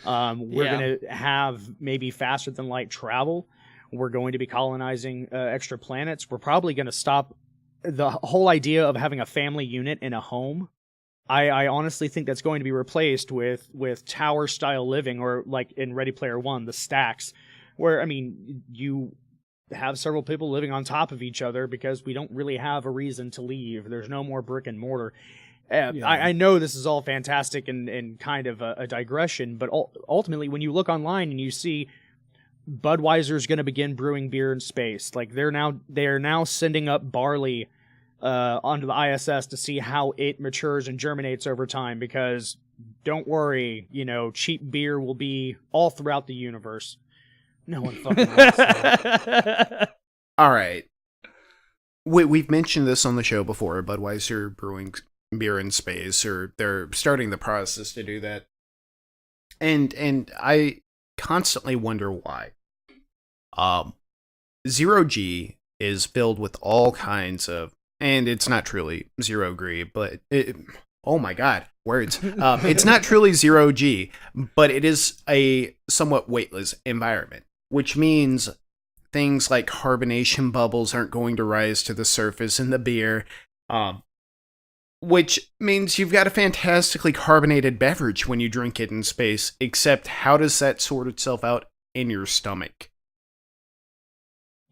We're going to have maybe faster than light travel. We're going to be colonizing extra planets. We're probably going to stop the whole idea of having a family unit in a home. I honestly think that's going to be replaced with tower style living, or like in Ready Player One, the stacks, where, I mean, you have several people living on top of each other because we don't really have a reason to leave. There's no more brick and mortar. I know this is all fantastic and kind of a digression, but ultimately when you look online and you see Budweiser's going to begin brewing beer in space, like they are now sending up barley onto the ISS to see how it matures and germinates over time, because don't worry, cheap beer will be all throughout the universe. No one fucking wants that. All right. We've mentioned this on the show before, Budweiser brewing beer in space, or they're starting the process to do that. And I constantly wonder why. Zero G is filled with all kinds of, and it's not truly zero G, but oh my god, words. It's not truly zero G, but it is a somewhat weightless environment, which means things like carbonation bubbles aren't going to rise to the surface in the beer, which means you've got a fantastically carbonated beverage when you drink it in space, except how does that sort itself out in your stomach?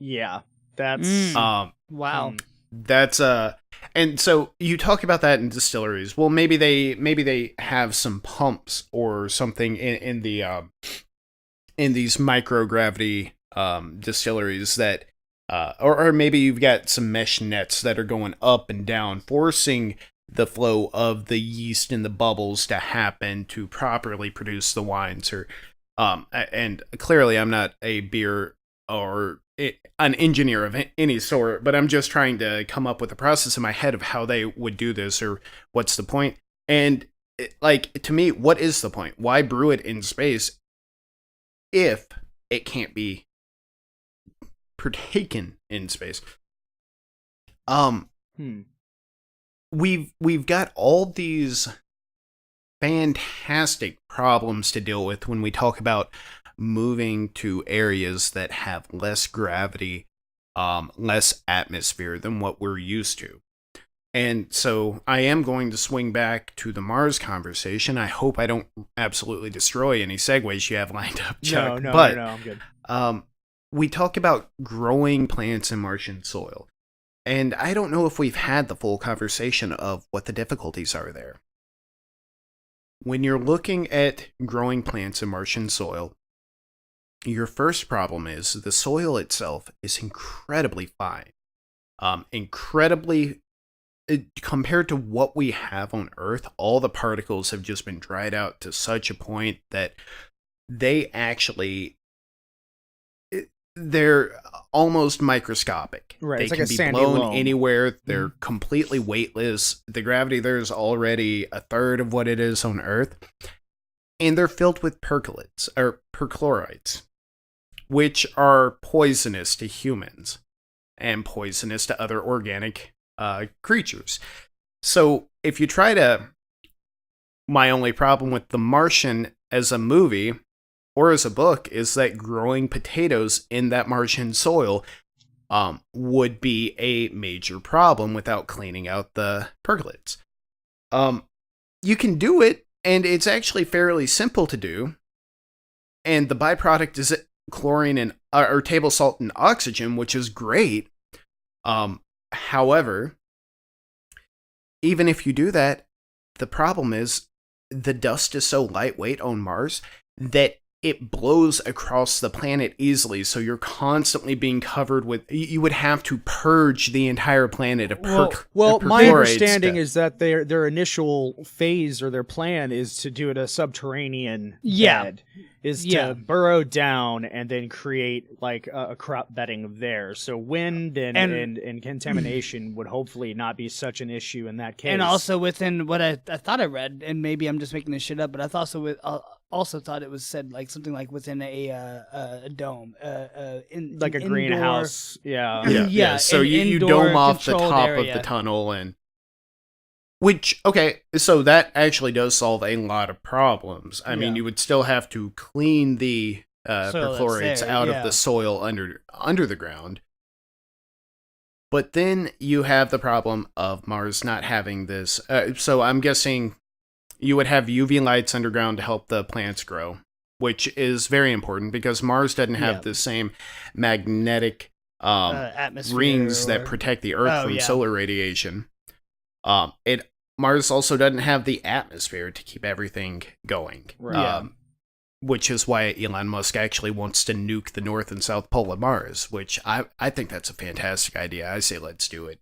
Yeah, that's Wow. That's and so you talk about that in distilleries. Well, maybe they have some pumps or something in the in these microgravity distilleries that or maybe you've got some mesh nets that are going up and down, forcing the flow of the yeast and the bubbles to happen to properly produce the wines. Or and clearly I'm not a beer or an engineer of any sort, but I'm just trying to come up with a process in my head of how they would do this, or what's the point. And like, to me, what is the point? Why brew it in space if it can't be partaken in space? We've got all these fantastic problems to deal with when we talk about moving to areas that have less gravity, less atmosphere than what we're used to. And so I am going to swing back to the Mars conversation. I hope I don't absolutely destroy any segues you have lined up, Chuck. No, but, I'm good. We talk about growing plants in Martian soil. And I don't know if we've had the full conversation of what the difficulties are there. When you're looking at growing plants in Martian soil, your first problem is the soil itself is incredibly fine. Compared to what we have on Earth, all the particles have just been dried out to such a point that they're almost microscopic. Right, They it's like can a be sandy blown loam. anywhere. They're completely weightless. The gravity there is already a third of what it is on Earth. And they're filled with perchlorites, which are poisonous to humans and poisonous to other organic creatures. So if you try to... My only problem with The Martian as a movie or as a book is that growing potatoes in that Martian soil would be a major problem without cleaning out the percolates. You can do it, and it's actually fairly simple to do. And the byproduct is chlorine and or table salt and oxygen, which is great. However, even if you do that, the problem is the dust is so lightweight on Mars that it blows across the planet easily, so you're constantly being covered with... You would have to purge the entire planet of Well, my perchlorate understanding stuff. is that their initial phase or their plan is to do it a subterranean bed, is to burrow down and then create like a crop bedding there. So wind and contamination would hopefully not be such an issue in that case. And also within what I thought I read, and maybe I'm just making this shit up, but I thought also thought it was said like something like within a dome, in like a indoor, greenhouse. Yeah. So an you indoor dome off the controlled top area. of the tunnel, and so that actually does solve a lot of problems. I mean, you would still have to clean the perchlorates out of the soil under the ground. But then you have the problem of Mars not having this. So I'm guessing you would have UV lights underground to help the plants grow, which is very important because Mars doesn't have the same magnetic atmosphere rings that protect the Earth from solar radiation. Mars also doesn't have the atmosphere to keep everything going, which is why Elon Musk actually wants to nuke the North and South Pole of Mars, which I think that's a fantastic idea. I say let's do it.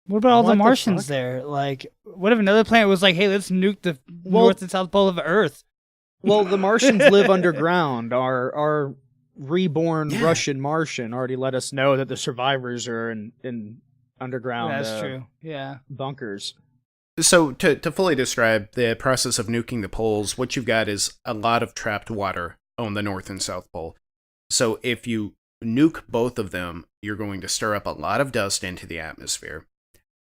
What about all What the the Martians fuck? there? Like, what if another planet was like, hey, let's nuke the North and South Pole of Earth? Well, the Martians live underground. Our reborn Russian Martian already let us know that the survivors are in underground. That's true. Yeah. Bunkers. So to fully describe the process of nuking the poles, what you've got is a lot of trapped water on the North and South Pole. So if you nuke both of them, you're going to stir up a lot of dust into the atmosphere,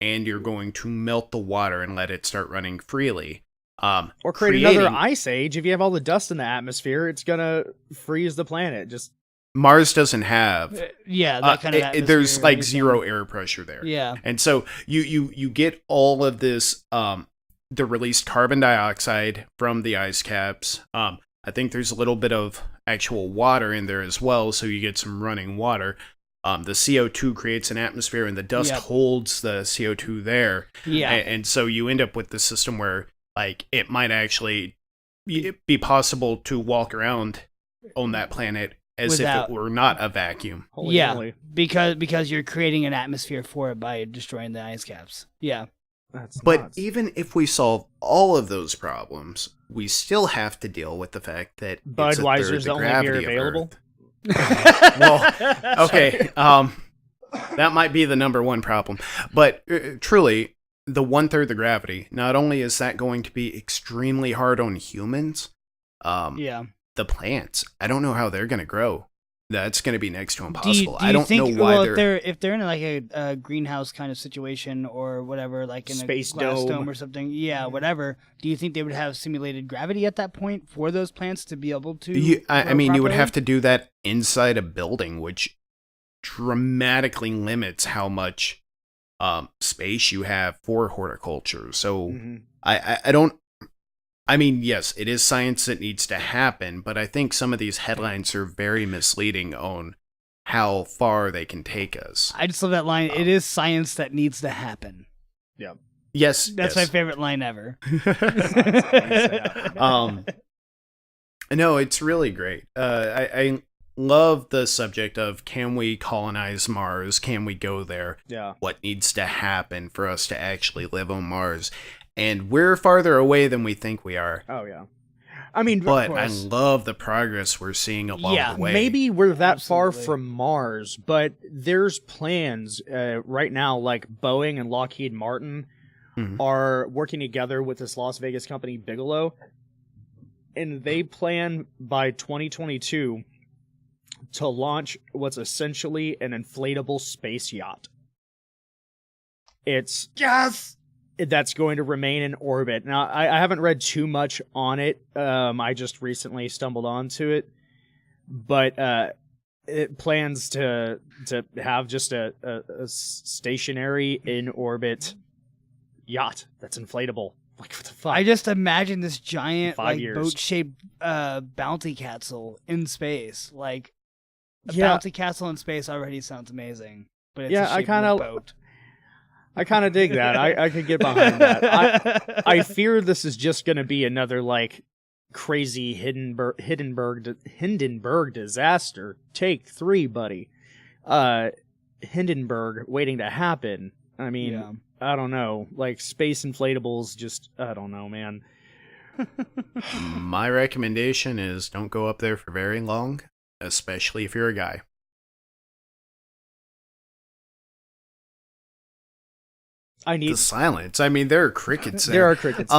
and you're going to melt the water and let it start running freely. Or create another ice age. If you have all the dust in the atmosphere, it's gonna freeze the planet. Just Mars doesn't have that kind of atmosphere there's or like anything. zero air pressure there. Yeah. And so you get all of this the released carbon dioxide from the ice caps. I think there's a little bit of actual water in there as well, so you get some running water. the CO2 creates an atmosphere and the dust holds the CO2 there. Yeah. And so you end up with the system where like it might actually be possible to walk around on that planet as if it were not a vacuum. Holy moly. because you're creating an atmosphere for it by destroying the ice caps. Yeah. But nuts. even if we solve all of those problems, we still have to deal with the fact that Budweiser's the only beer available. Well, okay, that might be the number one problem. But truly, the 1/3 the gravity, not only is that going to be extremely hard on humans, the plants, I don't know how they're going to grow. That's going to be next to impossible. Do you I don't think, know why if they're in like a greenhouse kind of situation or whatever, like in Space a glass dome or something, whatever. Do you think they would have simulated gravity at that point for those plants to be able to? I mean, you would have to do that inside a building, which dramatically limits how much space you have for horticulture. So I don't. I mean, yes, it is science that needs to happen, but I think some of these headlines are very misleading on how far they can take us. I just love that line. It is science that needs to happen. Yeah. Yes. That's my favorite line ever. No, it's really great. I love the subject of, can we colonize Mars? Can we go there? Yeah. What needs to happen for us to actually live on Mars? And we're farther away than we think we are. Oh, yeah. I mean, but I love the progress we're seeing along the way. Maybe we're that far from Mars, but there's plans right now, like Boeing and Lockheed Martin are working together with this Las Vegas company, Bigelow, and they plan by 2022 to launch what's essentially an inflatable space yacht. It's... Yes! That's going to remain in orbit. Now, I haven't read too much on it. I just recently stumbled onto it. But it plans to have just a stationary in-orbit yacht that's inflatable. Like, what the fuck? I just imagine this giant years. boat-shaped bounty castle in space. Like, a bounty castle in space already sounds amazing. But it's a boat. I kind of dig that. I could get behind that. I fear this is just going to be another, like, crazy Hindenburg disaster. Take 3, buddy. Hindenburg waiting to happen. I mean, I don't know. Like, space inflatables just, I don't know, man. My recommendation is don't go up there for very long, especially if you're a guy. The silence. I mean, there are crickets there. There are crickets.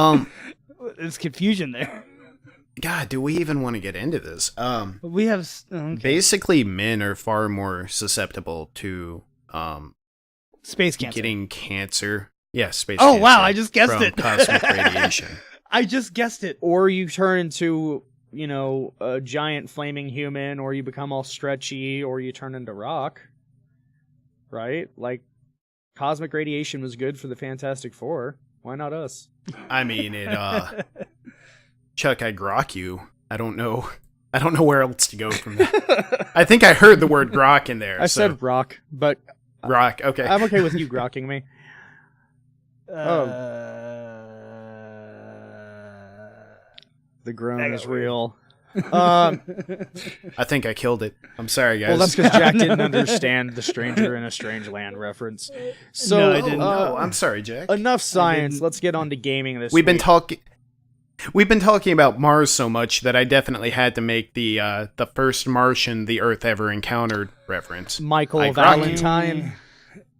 There's confusion there. God, do we even want to get into this? We have... Basically, men are far more susceptible to space cancer. Getting cancer. Yeah, space cancer. Oh, wow, I just guessed from it. Cosmic radiation. I just guessed it. Or you turn into, you know, a giant flaming human, or you become all stretchy, or you turn into rock. Right? Like, cosmic radiation was good for the Fantastic Four. Why not us? I mean, it, Chuck, I grok you. I don't know where else to go from that. I think I heard the word grok in there. I said rock, but... Rock, okay. I'm okay with you grokking me. The groan is real. I think I killed it. I'm sorry, guys. Well, that's because Jack didn't understand the Stranger in a Strange Land reference. So, no, I didn't. I'm sorry, Jack. Enough science. Let's get on to gaming this week. We've been talking about Mars so much that I definitely had to make the first Martian the Earth ever encountered reference. Michael Valentine.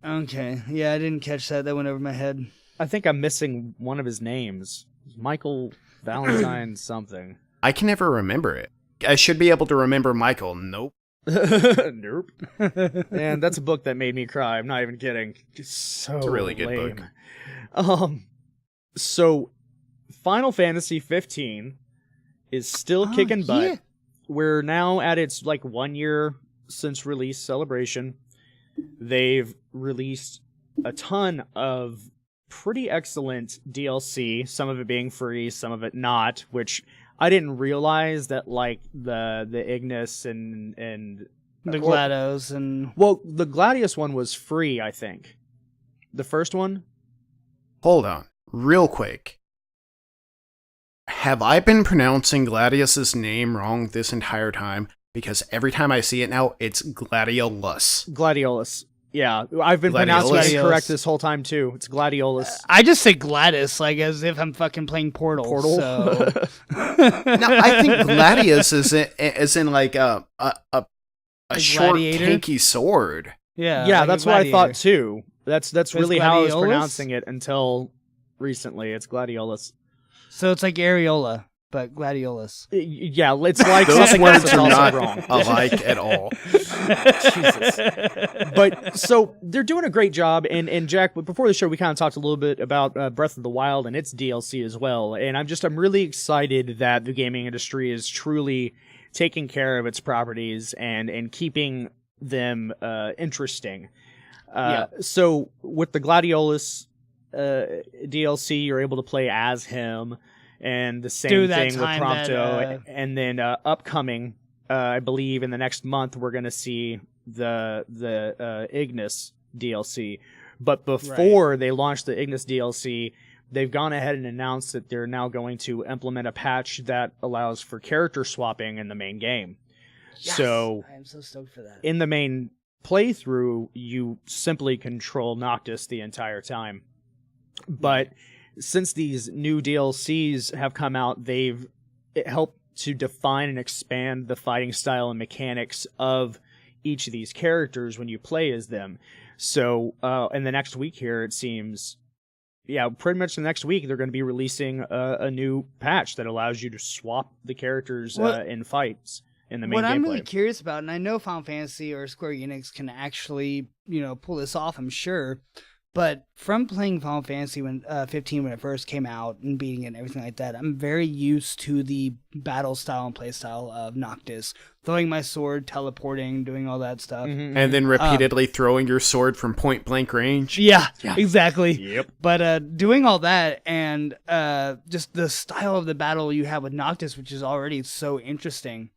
Okay. Yeah, I didn't catch that. That went over my head. I think I'm missing one of his names. Michael Valentine something. I can never remember it. I should be able to remember Michael. Nope. Nope. And that's a book that made me cry. I'm not even kidding. It's a really good book. So Final Fantasy 15 is still kicking butt. Yeah. We're now at its 1 year since release celebration. They've released a ton of pretty excellent DLC, some of it being free, some of it not, which I didn't realize that the Ignis and The GLaDOS and... Well, the Gladius one was free, I think. The first one? Hold on, real quick. Have I been pronouncing Gladius's name wrong this entire time? Because every time I see it now, it's Gladiolus. Gladiolus. Yeah, I've been pronouncing it correct this whole time, too. It's Gladiolus. I just say Gladys, like, as if I'm fucking playing Portal. So. No, I think Gladius is in like a short, gladiator? kinky sword. Yeah, Yeah, like that's a what I gladiator. thought, too. That's really how I was Gladiolus? pronouncing it until recently. It's Gladiolus. So it's like Areola, but Gladiolus. Yeah, it's like Those something words that's are also not wrong. alike at all. Jesus. But so they're doing a great job, and Jack, before the show, we kind of talked a little bit about Breath of the Wild and its DLC as well. And I'm really excited that the gaming industry is truly taking care of its properties and keeping them interesting. So with the Gladiolus DLC, you're able to play as him, and the same thing with Prompto. And then upcoming, I believe in the next month, we're going to see the Ignis DLC. But before they launch the Ignis DLC, they've gone ahead and announced that they're now going to implement a patch that allows for character swapping in the main game. Yes, So I am so stoked for that. in the main playthrough, you simply control Noctis the entire time. But since these new DLCs have come out, they've helped to define and expand the fighting style and mechanics of each of these characters when you play as them. So in the next week here, it seems, pretty much the next week, they're going to be releasing a new patch that allows you to swap the characters in fights in the main What gameplay. I'm really curious about, and I know Final Fantasy or Square Enix can actually, pull this off, I'm sure, but from playing Final Fantasy 15 when it first came out and beating it and everything like that, I'm very used to the battle style and play style of Noctis. Throwing my sword, teleporting, doing all that stuff. Mm-hmm. And then repeatedly throwing your sword from point blank range. Yeah, exactly. Yep. But doing all that and just the style of the battle you have with Noctis, which is already so interesting,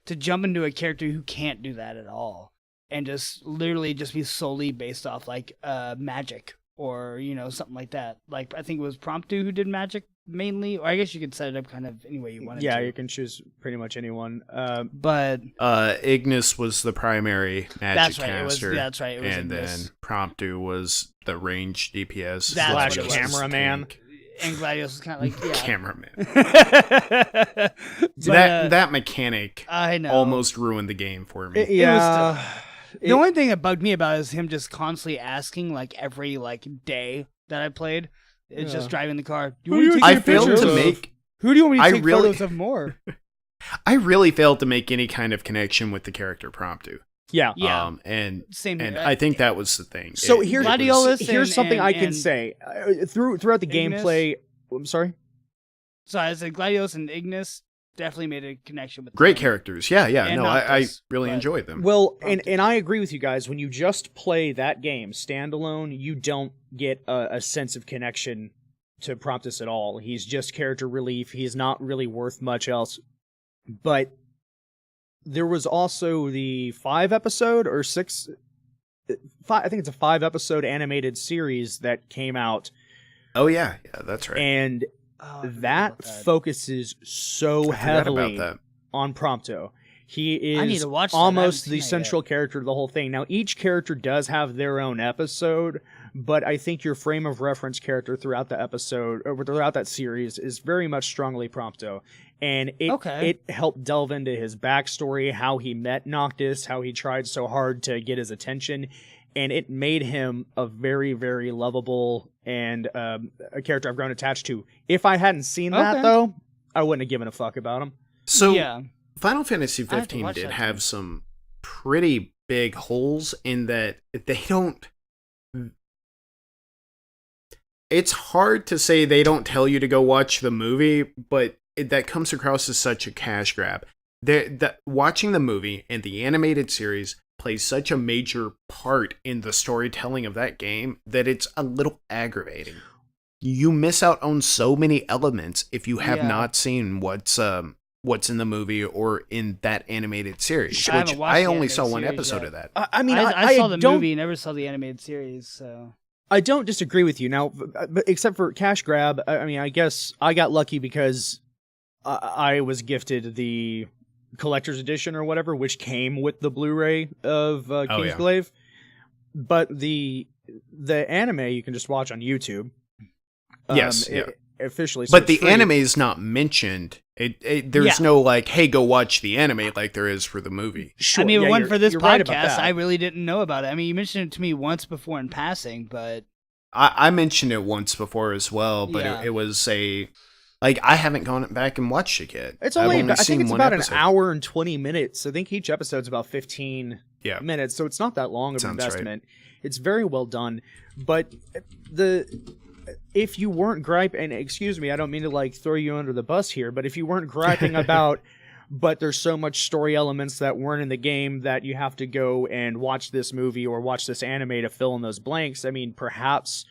to jump into a character who can't do that at all. And just literally just be solely based off like magic or something like that. Like I think it was Prompto who did magic mainly, or I guess you could set it up kind of any way you wanted to. Yeah, you can choose pretty much anyone. But Ignis was the primary magic caster. That's right. It was and Ignis. then Prompto was the range DPS. That's Slash cameraman. And Gladius was kind of like Cameraman. But, that mechanic I know almost ruined the game for me. The only thing that bugged me about it is him just constantly asking, like, every, day that I played. It's just driving the car. I failed to make... Who do you want me to take photos of more? I really failed to make any kind of connection with the character Prompto. Yeah. And Same and here. I think that was the thing. So Gladiolus something I can and say. Throughout the Ignis? gameplay... I'm sorry? So I said Gladiolus and Ignis definitely made a connection with Great them. characters. Yeah. And No, I Noctis, really but- enjoyed them. Well, and I agree with you guys. When you just play that game standalone, you don't get a sense of connection to Promptus at all. He's just character relief. He's not really worth much else. But there was also the 5-episode or 6... I think it's a 5-episode animated series that came out. Oh, yeah. Yeah, that's right. And that focuses so heavily on Prompto. He I need is to watch that. I almost haven't the seen that central character of the whole thing. Now, each character does have their own episode, but I think your frame of reference character throughout the episode, or throughout that series, is very much strongly Prompto. And it helped delve into his backstory, how he met Noctis, how he tried so hard to get his attention, and it made him a very, very lovable and a character I've grown attached to. If I hadn't seen that, though, I wouldn't have given a fuck about him. So, yeah. Final Fantasy I have to 15 watch did that have too. some pretty big holes in that they don't... It's hard to say they don't tell you to go watch the movie, but that comes across as such a cash grab. Watching the movie and the animated series plays such a major part in the storytelling of that game that it's a little aggravating. You miss out on so many elements if you have not seen what's what's in the movie or in that animated series, I haven't which watched I the only animated saw one series episode yet. of that. I saw the don't- movie, never saw the animated series. So I don't disagree with you now, but except for Cash Grab. I mean, I guess I got lucky because I was gifted the collector's edition or whatever, which came with the Blu-ray of Kingsglaive. But the anime you can just watch on YouTube. Yes, officially. So but it's the free. anime is not mentioned. There's no like, hey, go watch the anime like there is for the movie. Sure, I mean, yeah, one you're- for this you're right about podcast, that. I really didn't know about it. I mean, you mentioned it to me once before in passing, but I mentioned it once before as well, but Yeah. it was like I haven't gone back and watched it yet. It's I've only, I seen think it's one about episode. an hour and 20 minutes. I think each episode's about 15 Yeah. minutes, so it's not that long of an Sounds right. investment. It's very well done, but if you weren't griping, and excuse me, I don't mean to like throw you under the bus here, but if you weren't griping about, but there's so much story elements that weren't in the game that you have to go and watch this movie or watch this anime to fill in those blanks. I mean, perhaps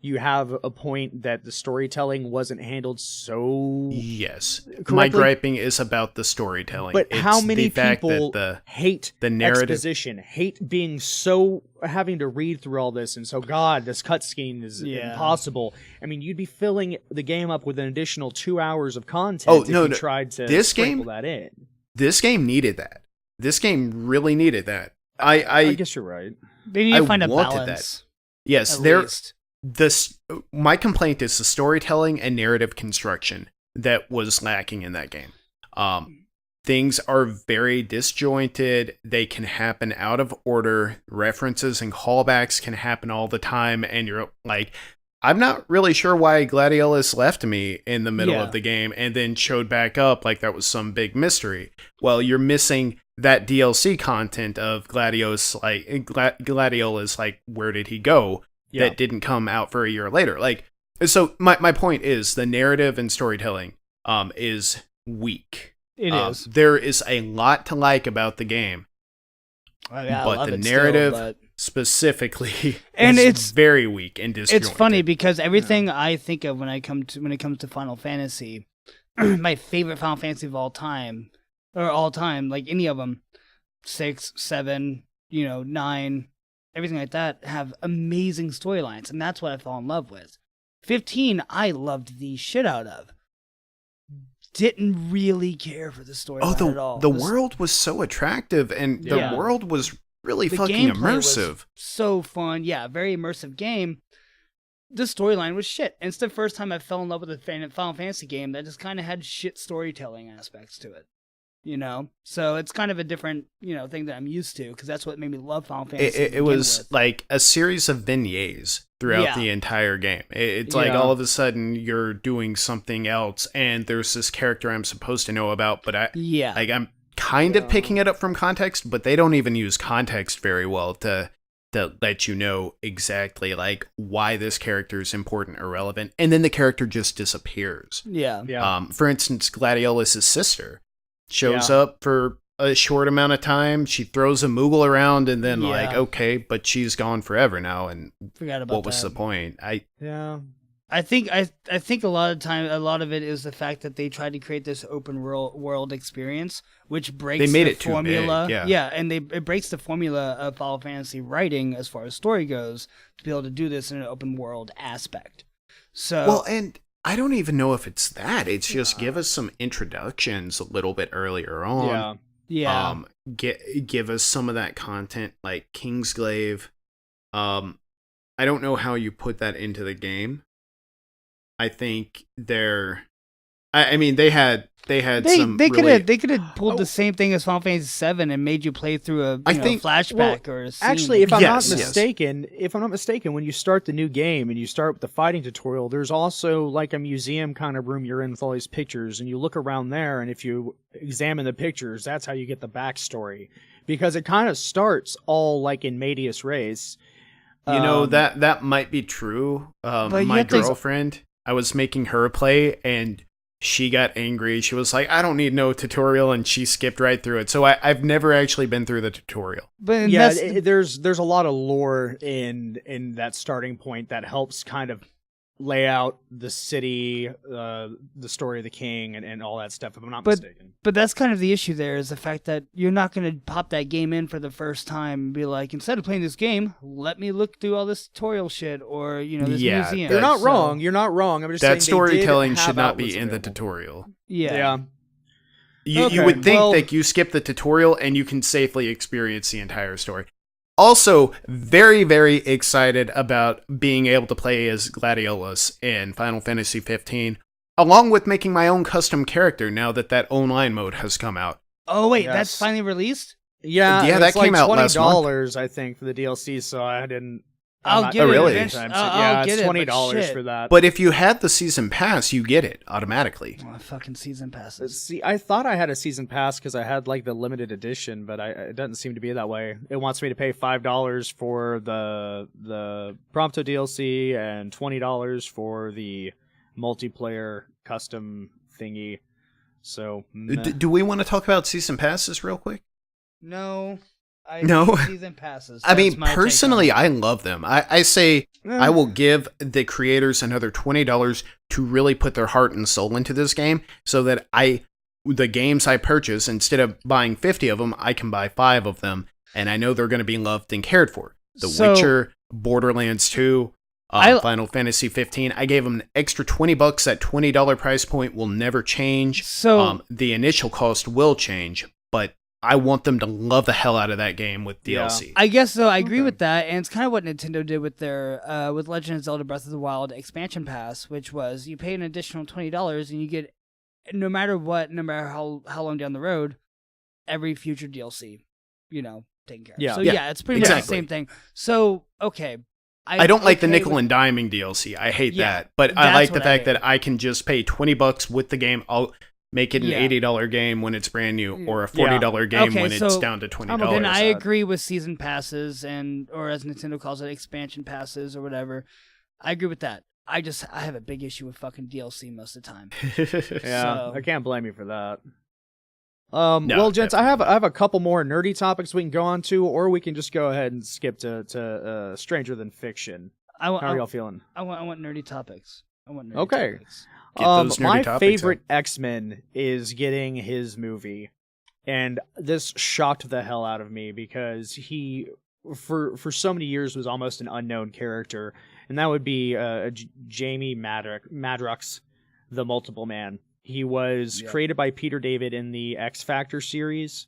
you have a point that the storytelling wasn't handled so Yes, correctly. my griping is about the storytelling. But It's how many the fact people that hate the narrative? exposition, hate being so having to read through all this, and so God, this cutscene is Yeah. impossible. I mean, you'd be filling the game up with an additional 2 hours of content Oh, if no, you no. tried to This sprinkle game- that in. This game needed that. This game really needed that. I I guess you're right. they need I to find a wanted balance. yes, At there. least. My complaint is the storytelling and narrative construction that was lacking in that game. Things are very disjointed. They can happen out of order. References and callbacks can happen all the time, and you're like, I'm not really sure why Gladiolus left me in the middle Yeah. of the game and then showed back up like that was some big mystery. Well, you're missing that DLC content of Gladiolus, like where did he go? Yeah. That didn't come out for a year later. Like, so my point is the narrative and storytelling is weak. It is. There is a lot to like about the game, I mean, I but love the it still, narrative but- specifically And is it's- very weak and disjointed. It's funny because everything I think of when it comes to Final Fantasy, my favorite Final Fantasy of all time, like any of them, 6, 7, 9, everything like that, have amazing storylines, and that's what I fell in love with. 15, I loved the shit out of. Didn't really care for the storyline at all. the world was so attractive, and Yeah. the world was really The fucking gameplay was immersive. so fun. Yeah, very immersive game. The storyline was shit. And it's the first time I fell in love with a Final Fantasy game that just kind of had shit storytelling aspects to it. So it's kind of a different, thing that I'm used to, because that's what made me love Final Fantasy. to It begin was with. like a series of beignets throughout Yeah. the entire game. It's like Yeah. all of a sudden you're doing something else, and there's this character I'm supposed to know about, but Yeah. I'm kind of picking it up from context, but they don't even use context very well to let you know exactly like why this character is important or relevant, and then the character just disappears. Yeah. Yeah. For instance, Gladiolus' sister shows Yeah. up for a short amount of time. She throws a Moogle around, and then like, Yeah. okay, but she's gone forever now, and Forgot about what was that. the point? Yeah. I think a lot of it is the fact that they tried to create this open world experience, which breaks They made the it too formula. big, yeah. And it breaks the formula of Final Fantasy writing as far as story goes to be able to do this in an open world aspect. So Well, and I don't even know if it's that. It's just give us some introductions a little bit earlier on. Yeah. yeah, Give us some of that content like Kingsglaive. I don't know how you put that into the game. I think I mean they had some they could really, have pulled the same thing as Final Fantasy VII and made you play through a I think- flashback or a scene. Actually, if I'm Yes, not yes. mistaken, when you start the new game and you start with the fighting tutorial, there's also like a museum kind of room you're in with all these pictures, and you look around there, and if you examine the pictures, that's how you get the backstory, because it kind of starts all like in Medias Res. that might be true. But you My have to- girlfriend, I was making her play, and she got angry. She was like, I don't need no tutorial, and she skipped right through it. So I've never actually been through the tutorial. but Yeah, that's- there's a lot of lore in that starting point that helps kind of lay out the city, the story of the king, and all that stuff, if I'm not But- mistaken. But that's kind of the issue there, is the fact that you're not going to pop that game in for the first time and be like, instead of playing this game, let me look through all this tutorial shit or, this Yeah, museum. You're not So- wrong. You're not wrong. I'm just That saying they did storytelling have should not outlets be in the available. tutorial. Yeah. You Okay, would think well- that you skip the tutorial and you can safely experience the entire story. Also, very, very excited about being able to play as Gladiolus in Final Fantasy 15, along with making my own custom character now that online mode has come out. Oh, wait, Yes. that's finally released? Yeah, Yeah, it's that came like out last month. $20, I think, for the DLC. So I didn't. I'll not get it really eventually. anytime I'll soon. Yeah, get it's it, but $20 shit. for that. But if you had the season pass, you get it automatically. Oh, fucking season passes. See, I thought I had a season pass because I had like the limited edition, but it doesn't seem to be that way. It wants me to pay $5 for the Prompto DLC and $20 for the multiplayer custom thingy. So meh. Do we want to talk about season passes real quick? No. No. hate season passes. I mean, That's my take on personally, it. I love them. I say I will give the creators another $20 to really put their heart and soul into this game so that the games I purchase, instead of buying 50 of them, I can buy 5 of them, and I know they're going to be loved and cared for. The So- Witcher, Borderlands 2, Final Fantasy 15. I gave them an extra $20. That $20 price point will never change. So- the initial cost will change, but I want them to love the hell out of that game with Yeah. DLC. I guess so. I agree Okay. with that, and it's kind of what Nintendo did with their with Legend of Zelda: Breath of the Wild expansion pass, which was you pay an additional $20 and you get no matter how long down the road, every future DLC, taken care of. Yeah. So Yeah, it's pretty much exactly. the same thing. So okay, I don't like the okay nickel with- and diming DLC. I hate Yeah, that. But I that's like the what I fact hate. that I can just pay $20 with the game. I'll make it an Yeah. $80 game when it's brand new, or a Yeah. $40 game Okay, when it's so down to $20. Then I that. agree with season passes or as Nintendo calls it, expansion passes or whatever. I agree with that. I have a big issue with fucking DLC most of the time. Yeah, So- I can't blame you for that. No, Well, gents, I definitely. have a couple more nerdy topics we can go on to, or we can just go ahead and skip to Stranger Than Fiction. I want How are y'all feeling? I want nerdy topics. I want nerdy Okay. topics. Get those nerdy My topics favorite out. X-Men is getting his movie, and this shocked the hell out of me because he, for so many years, was almost an unknown character, and that would be Jamie Madrox, the Multiple Man. He was created by Peter David in the X Factor series.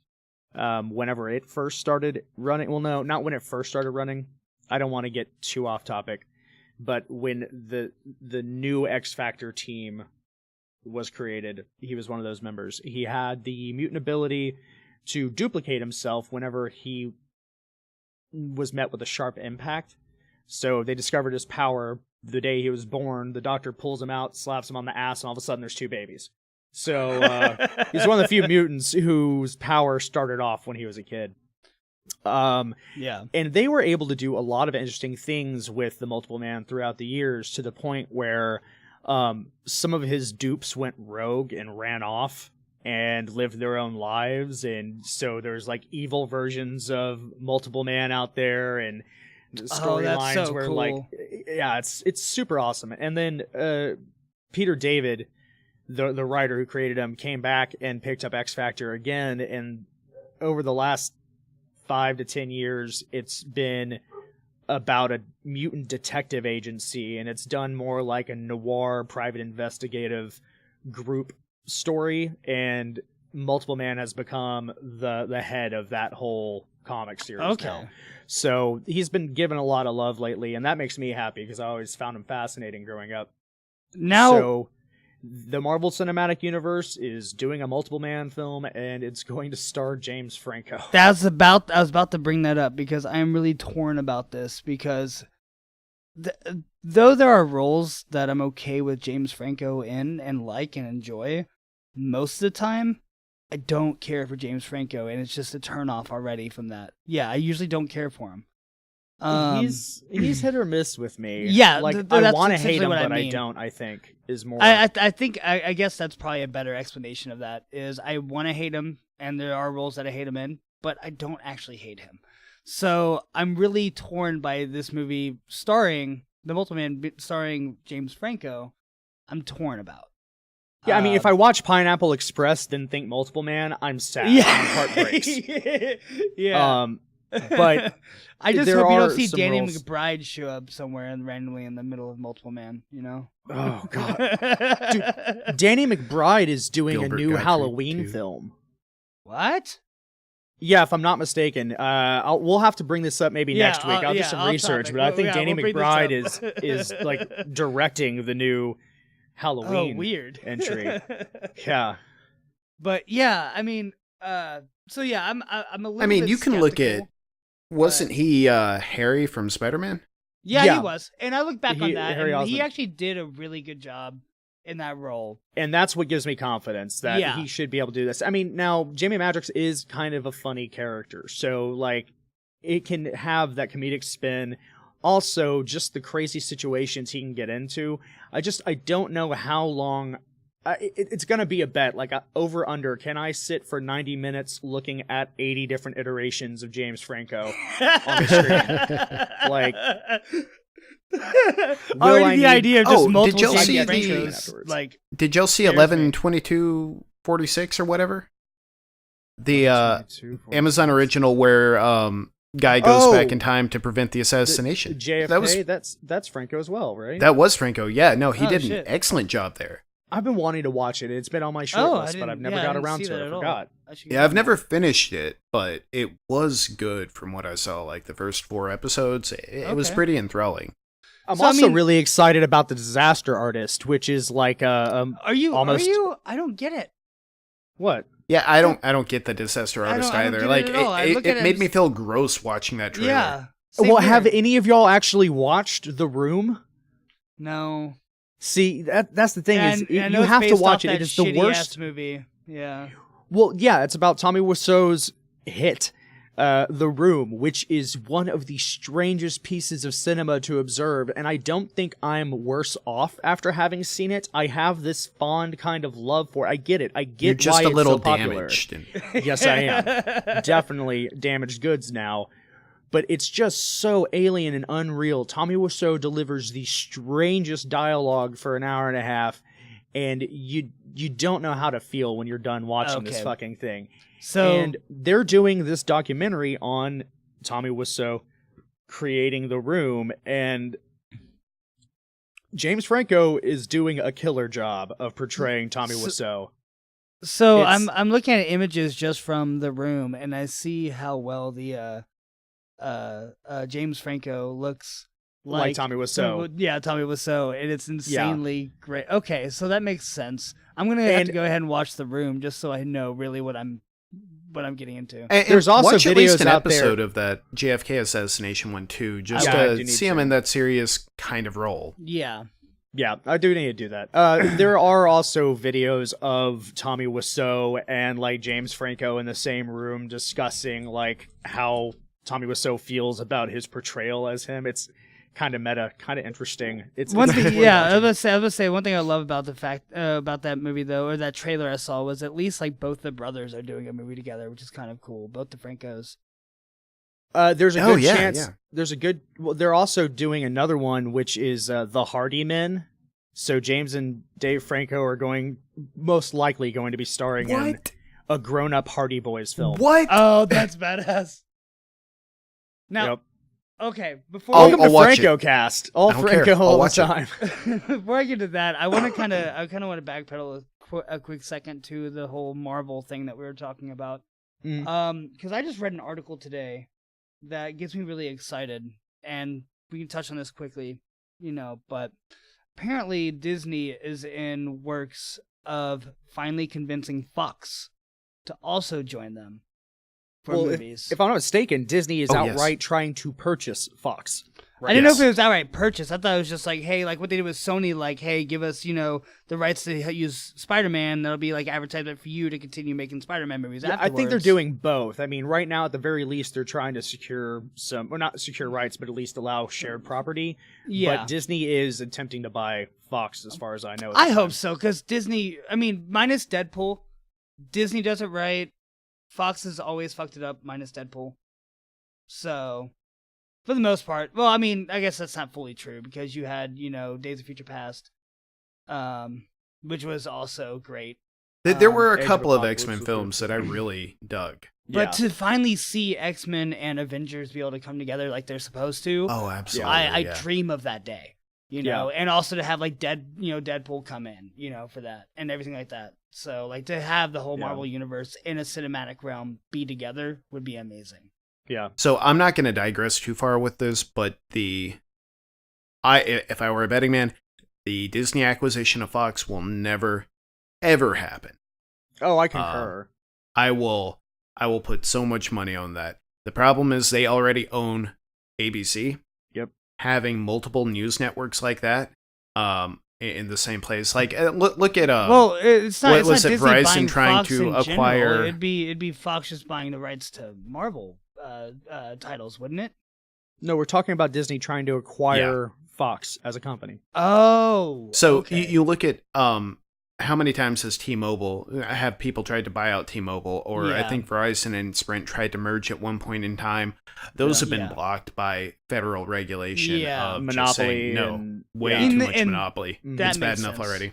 Whenever it first started running, well, no, not when it first started running. I don't want to get too off topic, but when the new X Factor team was created, he was one of those members. He had the mutant ability to duplicate himself whenever he was met with a sharp impact. So they discovered his power the day he was born. The doctor pulls him out, slaps him on the ass, and all of a sudden there's 2 babies. So he's one of the few mutants whose power started off when he was a kid. Yeah. And they were able to do a lot of interesting things with the Multiple Man throughout the years, to the point where some of his dupes went rogue and ran off and lived their own lives. And so there's like evil versions of Multiple Man out there, and storylines that's so where cool. like, yeah, it's super awesome. And then Peter David, the writer who created him, came back and picked up X Factor again, and over the last 5 to 10 years, it's been about a mutant detective agency, and it's done more like a noir private investigative group story, and Multiple Man has become the head of that whole comic series Okay. now. So he's been given a lot of love lately, and that makes me happy because I always found him fascinating growing up. Now So the Marvel Cinematic Universe is doing a Multiple Man film, and it's going to star James Franco. I was about to bring that up because I'm really torn about this because though there are roles that I'm okay with James Franco in and like and enjoy, most of the time I don't care for James Franco, and it's just a turn off already from that. Yeah, I usually don't care for him. He's hit or miss with me. Yeah, like I that's want to hate essentially him, what I but I mean. don't. I think is more. I guess that's probably a better explanation of that. Is I want to hate him, and there are roles that I hate him in, but I don't actually hate him. So I'm really torn by this movie starring the Multiple Man starring James Franco, I'm torn about. Yeah, I mean, if I watch Pineapple Express, then think Multiple Man, I'm sad. My heart breaks. Yeah. But I just there hope you don't are see some Danny roles- McBride show up somewhere and randomly in the middle of Multiple Man, you know? Oh, God. Dude, Danny McBride is doing Gilbert a new Gottfried, Halloween too. film. What? Yeah, if I'm not mistaken. We'll have to bring this up maybe next week. I'll do some off research, topic. but I Well, think yeah, Danny we'll bring this McBride up. is like directing the new Halloween weird. entry. Yeah. But yeah, I mean, so yeah, I'm a little I mean, bit you can look at. skeptical. Wasn't he Harry from Spider-Man? Yeah, Yeah. he was. And I look back on that, Harry and he Osmond. actually did a really good job in that role. And that's what gives me confidence that Yeah. he should be able to do this. I mean, now, Jamie Madrox is kind of a funny character, so, like, it can have that comedic spin. Also, just the crazy situations he can get into. I don't know how long... it's going to be a bet, like, over under. Can I sit for 90 minutes looking at 80 different iterations of James Franco on the screen? Like... Already the idea of just Oh, did multiple y'all James see the- Francos, afterwards? like, Did y'all see Here's 11/22/46 or whatever? The 22, Amazon original where guy goes Oh! back in time to prevent the assassination. JFK, That was that's Franco as well, right? that was Franco. Yeah, no, he Oh, did shit. an excellent job there. I've been wanting to watch it. It's been on my short oh, I list, but I've didn't- never yeah, I got didn't around see to that it. I at all. forgot. I should get Yeah, I've on never that. finished it, but it was good from what I saw. Like the first 4 episodes, it was Okay. pretty enthralling. I'm So, I also mean- really excited about the Disaster Artist, which is like Are you? almost- Are you? I don't get it. what? Yeah, I don't get the Disaster I Artist don't either. get it Like at all. I it look at it made as- me feel gross watching that trailer. Yeah. Same Well, here. have any of y'all actually watched The Room? No. See, that's the thing And is I you know it's have to based watch off it. It that is the shitty-ass worst. movie. Yeah. Well, yeah, it's about Tommy Wiseau's hit, The Room, which is one of the strangest pieces of cinema to observe, and I don't think I'm worse off after having seen it. I have this fond kind of love for it. I get it. I get You're just why a little it's so popular. damaged. And Yes, I am. Definitely damaged goods now. But it's just so alien and unreal. Tommy Wiseau delivers the strangest dialogue for an hour and a half, and you don't know how to feel when you're done watching this Okay. fucking thing. So And they're doing this documentary on Tommy Wiseau creating The Room, and James Franco is doing a killer job of portraying Tommy Wiseau. So It's- I'm looking at images just from The Room, and I see how well the James Franco looks Like Tommy Wiseau. Yeah, Tommy Wiseau, and it's insanely great. Okay, so that makes sense. I'm gonna have And- to go ahead and watch The Room just so I know really what I'm getting into. And There's also watch at least videos an out there- episode of that JFK assassination one too, just Yeah, I do to need see him to. in that serious kind of role. Yeah. Yeah, I do need to do that. There are also videos of Tommy Wiseau and like James Franco in the same room discussing like how Tommy Wiseau feels about his portrayal as him. It's kind of meta, kind of interesting. It's One it's thing, worth yeah, I watching. was gonna say one thing I love about the fact about that movie though, or that trailer I saw, was at least like both the brothers are doing a movie together, which is kind of cool. Both the Francos. There's a Oh, good yeah, chance. yeah. There's a good. Well, they're also doing another one, which is the Hardy Men. So James and Dave Franco are most likely going to be starring in a grown-up Hardy Boys film. What? Oh, that's badass. Now, Yep. okay, before I'll- Welcome to watch Franco Cast. All I don't care. Franco I'll all the watch it. time. before I get to that, I want to kind of want to backpedal a quick second to the whole Marvel thing that we were talking about. Mm. Because I just read an article today that gets me really excited, and we can touch on this quickly, but apparently Disney is in works of finally convincing Fox to also join them for Well, movies. If I'm not mistaken, Disney is Oh, yes. outright trying to purchase Fox. I didn't know Yes. if it was outright purchase. I thought it was just like, hey, like what they did with Sony, like, hey, give us, the rights to use Spider-Man. That'll be like advertisement for you to continue making Spider-Man movies Yeah, I think they're afterwards. doing both. I mean, right now, at the very least, they're trying to secure not secure rights, but at least allow shared property. Yeah. But Disney is attempting to buy Fox, as far as I know. at I this hope time. so, because Disney, I mean, minus Deadpool, Disney does it right. Fox has always fucked it up, minus Deadpool. So, For the most part. Well, I mean, I guess that's not fully true because you had, Days of Future Past, which was also great. There were a Age of couple of Apocalypse X-Men was films that I really dug. But to finally see X-Men and Avengers be able to come together like they're supposed to, Oh, absolutely. I dream of that day, and also to have like Deadpool come in, for that and everything like that. So like to have the whole Marvel universe in a cinematic realm be together would be amazing. Yeah. So I'm not going to digress too far with this, but if I were a betting man, the Disney acquisition of Fox will never, ever happen. Oh, I concur. I will put so much money on that. The problem is they already own ABC. Yep. Having multiple news networks like that, in the same place, like look at well, it's not. what It's was not it? Disney Verizon buying trying Fox to in acquire. General. It'd be Fox just buying the rights to Marvel titles, wouldn't it? No, we're talking about Disney trying to acquire Fox as a company. Oh, So okay. you look at how many times has T-Mobile have people tried to buy out T-Mobile, or I Yeah. think Verizon and Sprint tried to merge at one point in time. Those have been Yeah. blocked by federal regulation Yeah. of just Monopoly saying no, and- way yeah. too much And monopoly. that It's bad makes enough sense. already.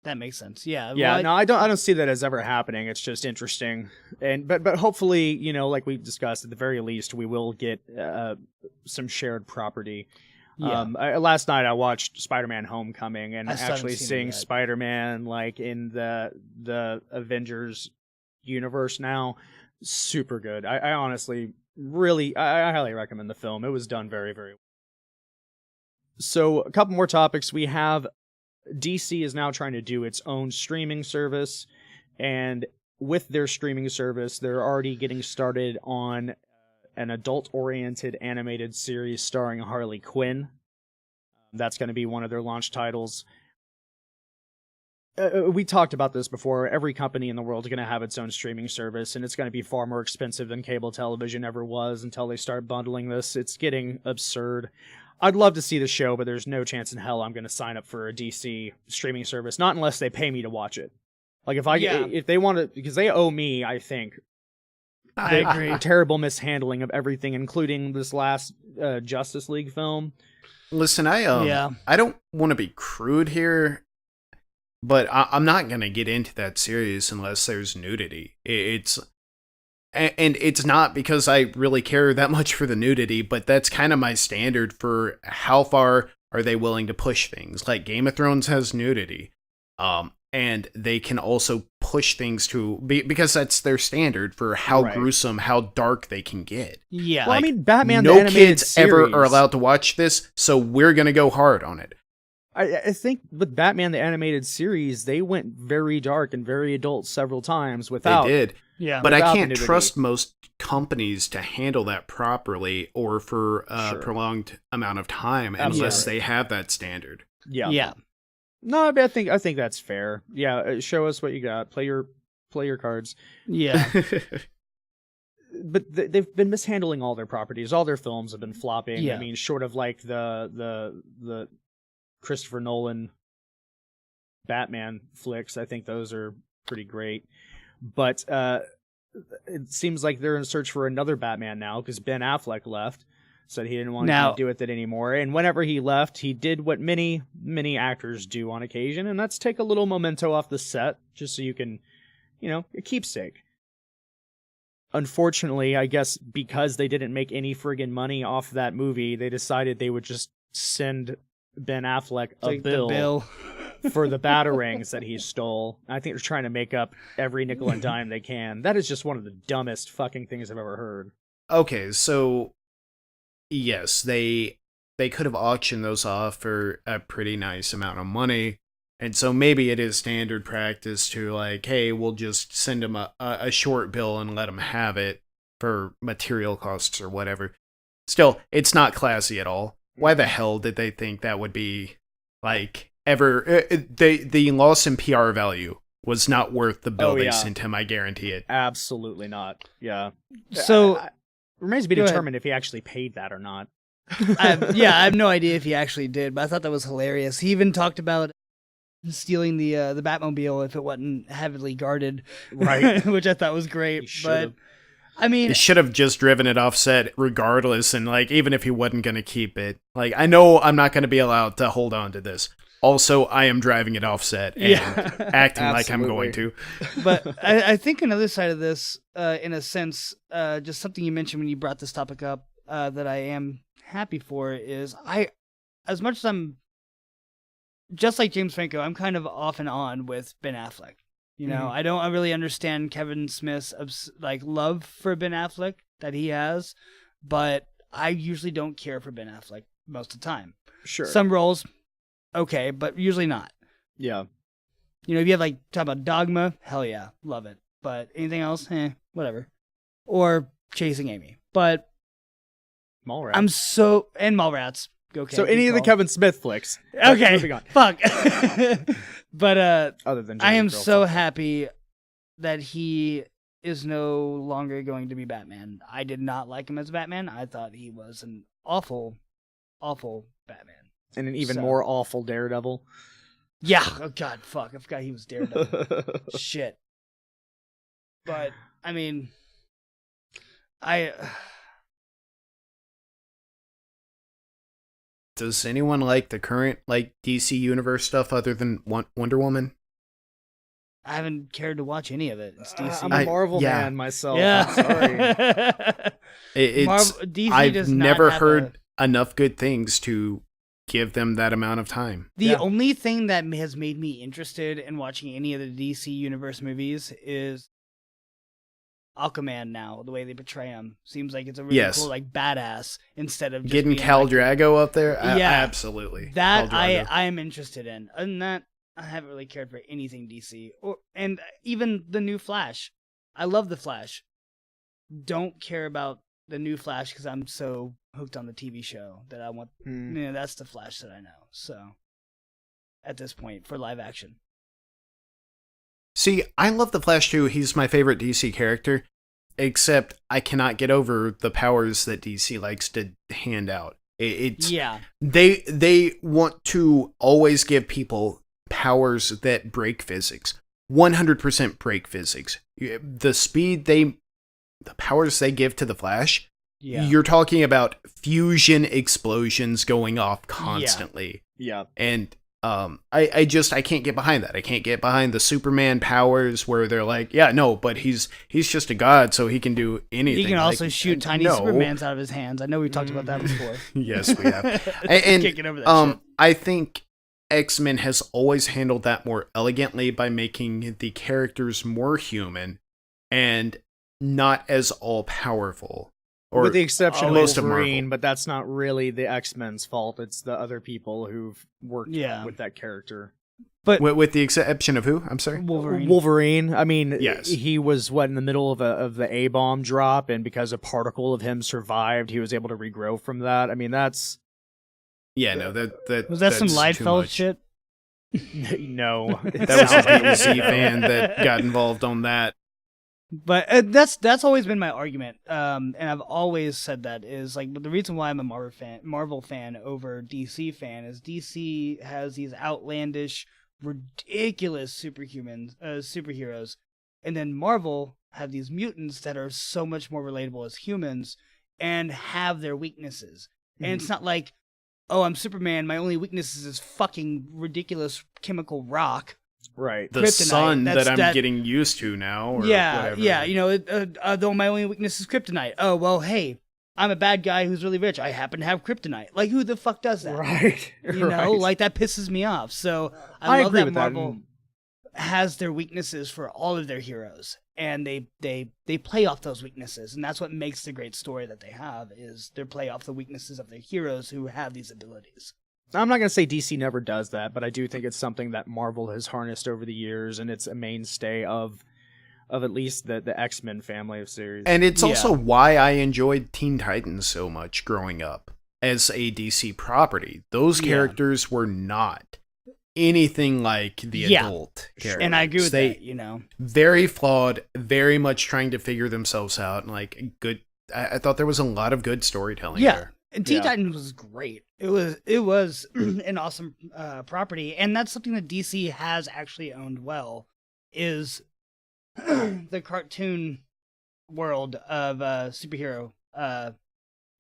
That makes sense. Yeah. Yeah, well, no, I don't see that as ever happening. It's just interesting, and but hopefully, like we discussed, at the very least, we will get some shared property. Yeah. Last night I watched Spider-Man: Homecoming, and I still haven't actually seen it seeing yet. Spider-Man like in the Avengers universe now, super good. I honestly really I highly recommend the film. It was done very, very well. So a couple more topics. We have DC is now trying to do its own streaming service, and with their streaming service, they're already getting started on an adult-oriented animated series starring Harley Quinn. That's going to be one of their launch titles. We talked about this before. Every company in the world is going to have its own streaming service, and it's going to be far more expensive than cable television ever was until they start bundling this. It's getting absurd. I'd love to see the show, but there's no chance in hell I'm going to sign up for a DC streaming service, not unless they pay me to watch it. Like if they want to, because they owe me, I think, I agree. terrible mishandling of everything, including this last Justice League film. Listen, I don't want to be crude here, but I'm not gonna get into that series unless there's nudity. And it's not because I really care that much for the nudity, but that's kind of my standard for how far are they willing to push things. Like Game of Thrones has nudity, and they can also push things to because that's their standard for how gruesome, how dark they can get. Yeah. Well, Like, I mean, Batman, the no animated kids series, ever are allowed to watch this, so we're gonna go hard on it. I think with Batman the animated series, they went very dark and very adult several times without. They did. Yeah. But I without can't nudity. trust most companies to handle that properly or for a Sure. prolonged amount of time unless Absolutely. they have that standard. Yeah. Yeah. No, but I think that's fair. Yeah, show us what you got. Play your cards. Yeah. But they've been mishandling all their properties. All their films have been flopping. Yeah. I mean, short of like the Christopher Nolan Batman flicks, I think those are pretty great. But it seems like they're in search for another Batman now because Ben Affleck left, said he didn't want to do with it anymore. And whenever he left, he did what many actors do on occasion, and that's take a little memento off the set just so you can, a keepsake. Unfortunately, I guess because they didn't make any friggin' money off that movie, they decided they would just send Ben Affleck a Take the bill bill. for the batarangs that he stole. I think they're trying to make up every nickel and dime they can. That is just one of the dumbest fucking things I've ever heard. Okay, so yes, they could have auctioned those off for a pretty nice amount of money. And so maybe it is standard practice to like, hey, we'll just send them a short bill and let them have it for material costs or whatever. Still, it's not classy at all. Why the hell did they think that would be like ever? The loss in PR value was not worth the bill they sent him. I guarantee it. Absolutely not. Yeah. So remains to be Go ahead. determined if he actually paid that or not. I have no idea if he actually did, but I thought that was hilarious. He even talked about stealing the Batmobile if it wasn't heavily guarded, Right. which I thought was great. He But should've. I mean, He should have just driven it offset regardless, and like even if he wasn't going to keep it, like I know I'm not going to be allowed to hold on to this. Also, I am driving it offset and acting like I'm going to. But I think another side of this, in a sense, just something you mentioned when you brought this topic up, that I am happy for is as much as I'm just like James Franco, I'm kind of off and on with Ben Affleck. You know, I don't really understand Kevin Smith's love for Ben Affleck that he has, but I usually don't care for Ben Affleck most of the time. Sure. Some roles, okay, but usually not. Yeah. You know, if you have talk about Dogma, hell yeah, love it. But anything else, whatever. Or Chasing Amy. But Mallrats. and Mallrats. Okay. So any of the Kevin Smith flicks. Okay. Moving on. Fuck. But other than I am Girl, so happy that he is no longer going to be Batman. I did not like him as Batman. I thought he was an awful, awful Batman. And an even more awful Daredevil. Yeah. Oh God, fuck. I forgot he was Daredevil. Shit. But I mean, Does anyone like the current DC Universe stuff other tthan Wonder Woman? I haven't cared to watch any of it. It's DC. I'm a Marvel man myself. Yeah. I'm sorry. DC I've does not never have heard enough good things to give them that amount of time. The only thing that has made me interested in watching any of the DC Universe movies is Aquaman now. The way they portray him seems like it's a really cool, badass instead of just getting Khal Drago up there. Yeah, absolutely. That I am interested in. Other than that, I haven't really cared for anything DC, and even the new Flash. I love the Flash. Don't care about the new Flash because I'm so hooked on the TV show that I want. That's the Flash that I know. So, at this point, for live action. See, I love the Flash too. He's my favorite DC character, except I cannot get over the powers that DC likes to hand out. They want to always give people powers that break physics. 100% break physics. The powers they give to the Flash, you're talking about fusion explosions going off constantly. Yeah. And I can't get behind that. I can't get behind the Superman powers where they're like, but he's just a god, so he can do anything. He can also shoot tiny Supermans out of his hands. I know we've talked about that before. Yes, we have. And can't get over that shit. I think X-Men has always handled that more elegantly by making the characters more human and not as all-powerful. With the exception of Wolverine, but that's not really the X-Men's fault. It's the other people who've worked with that character. But with the exception of who? I'm sorry? Wolverine. I mean, yes. He was in the middle of the A-bomb drop, and because a particle of him survived, he was able to regrow from that. I mean, that's... Yeah, no, that was that some Liefeld shit? No. That was a DC fan that got involved on that. But that's always been my argument, and I've always said that is the reason why I'm a Marvel fan over DC fan is DC has these outlandish, ridiculous superheroes, and then Marvel have these mutants that are so much more relatable as humans and have their weaknesses, and it's not like, oh, I'm Superman, my only weakness is this fucking ridiculous chemical rock. Right. The sun that I'm getting used to now. Or whatever. Yeah. You know, though my only weakness is kryptonite. Oh, well, hey, I'm a bad guy who's really rich. I happen to have kryptonite. Like, who the fuck does that? Right. You know, that pisses me off. So I love that Marvel has their weaknesses for all of their heroes. And they play off those weaknesses. And that's what makes the great story that they have is they play off the weaknesses of their heroes who have these abilities. I'm not going to say DC never does that, but I do think it's something that Marvel has harnessed over the years, and it's a mainstay of at least the X-Men family of series. And it's also why I enjoyed Teen Titans so much growing up as a DC property. Those characters were not anything like the adult characters. And I agree with that, you know. Very flawed, very much trying to figure themselves out, and good. I thought there was a lot of good storytelling there. And Teen Titans was great. It was an awesome property, and that's something that DC has actually owned well, is the cartoon world of superhero.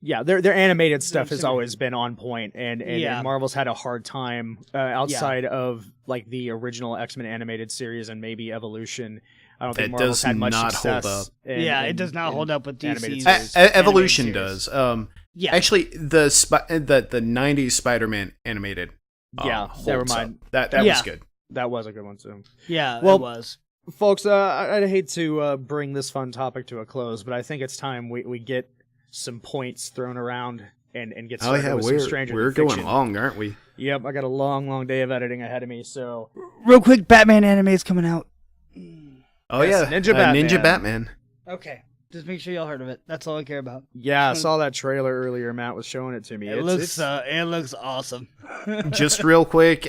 Yeah, their animated stuff has Superhuman. always been on point, and Yeah. Marvel's had a hard time outside of like the original X-Men animated series and maybe Evolution. I don't think That Marvel's does had much not hold success. up. It does not hold up with animated DC's. series. Evolution animated series. does. Yeah. Actually, the 90s Spider-Man animated. Yeah, holds never up. mind. That Yeah. was good. That was a good one too. Yeah, Well, it was. Folks, I'd hate to bring this fun topic to a close, but I think it's time we get some points thrown around and get Oh started yeah, with some Stranger we're Than going Fiction. long, aren't we? Yep, I got a long day of editing ahead of me, so... Real quick, Batman anime is coming out. Oh Yes, yeah, Ninja Batman. Ninja Batman. Okay. Just make sure y'all heard of it. That's all I care about. Yeah, I saw that trailer earlier. Matt was showing it to me. It looks awesome. Just real quick,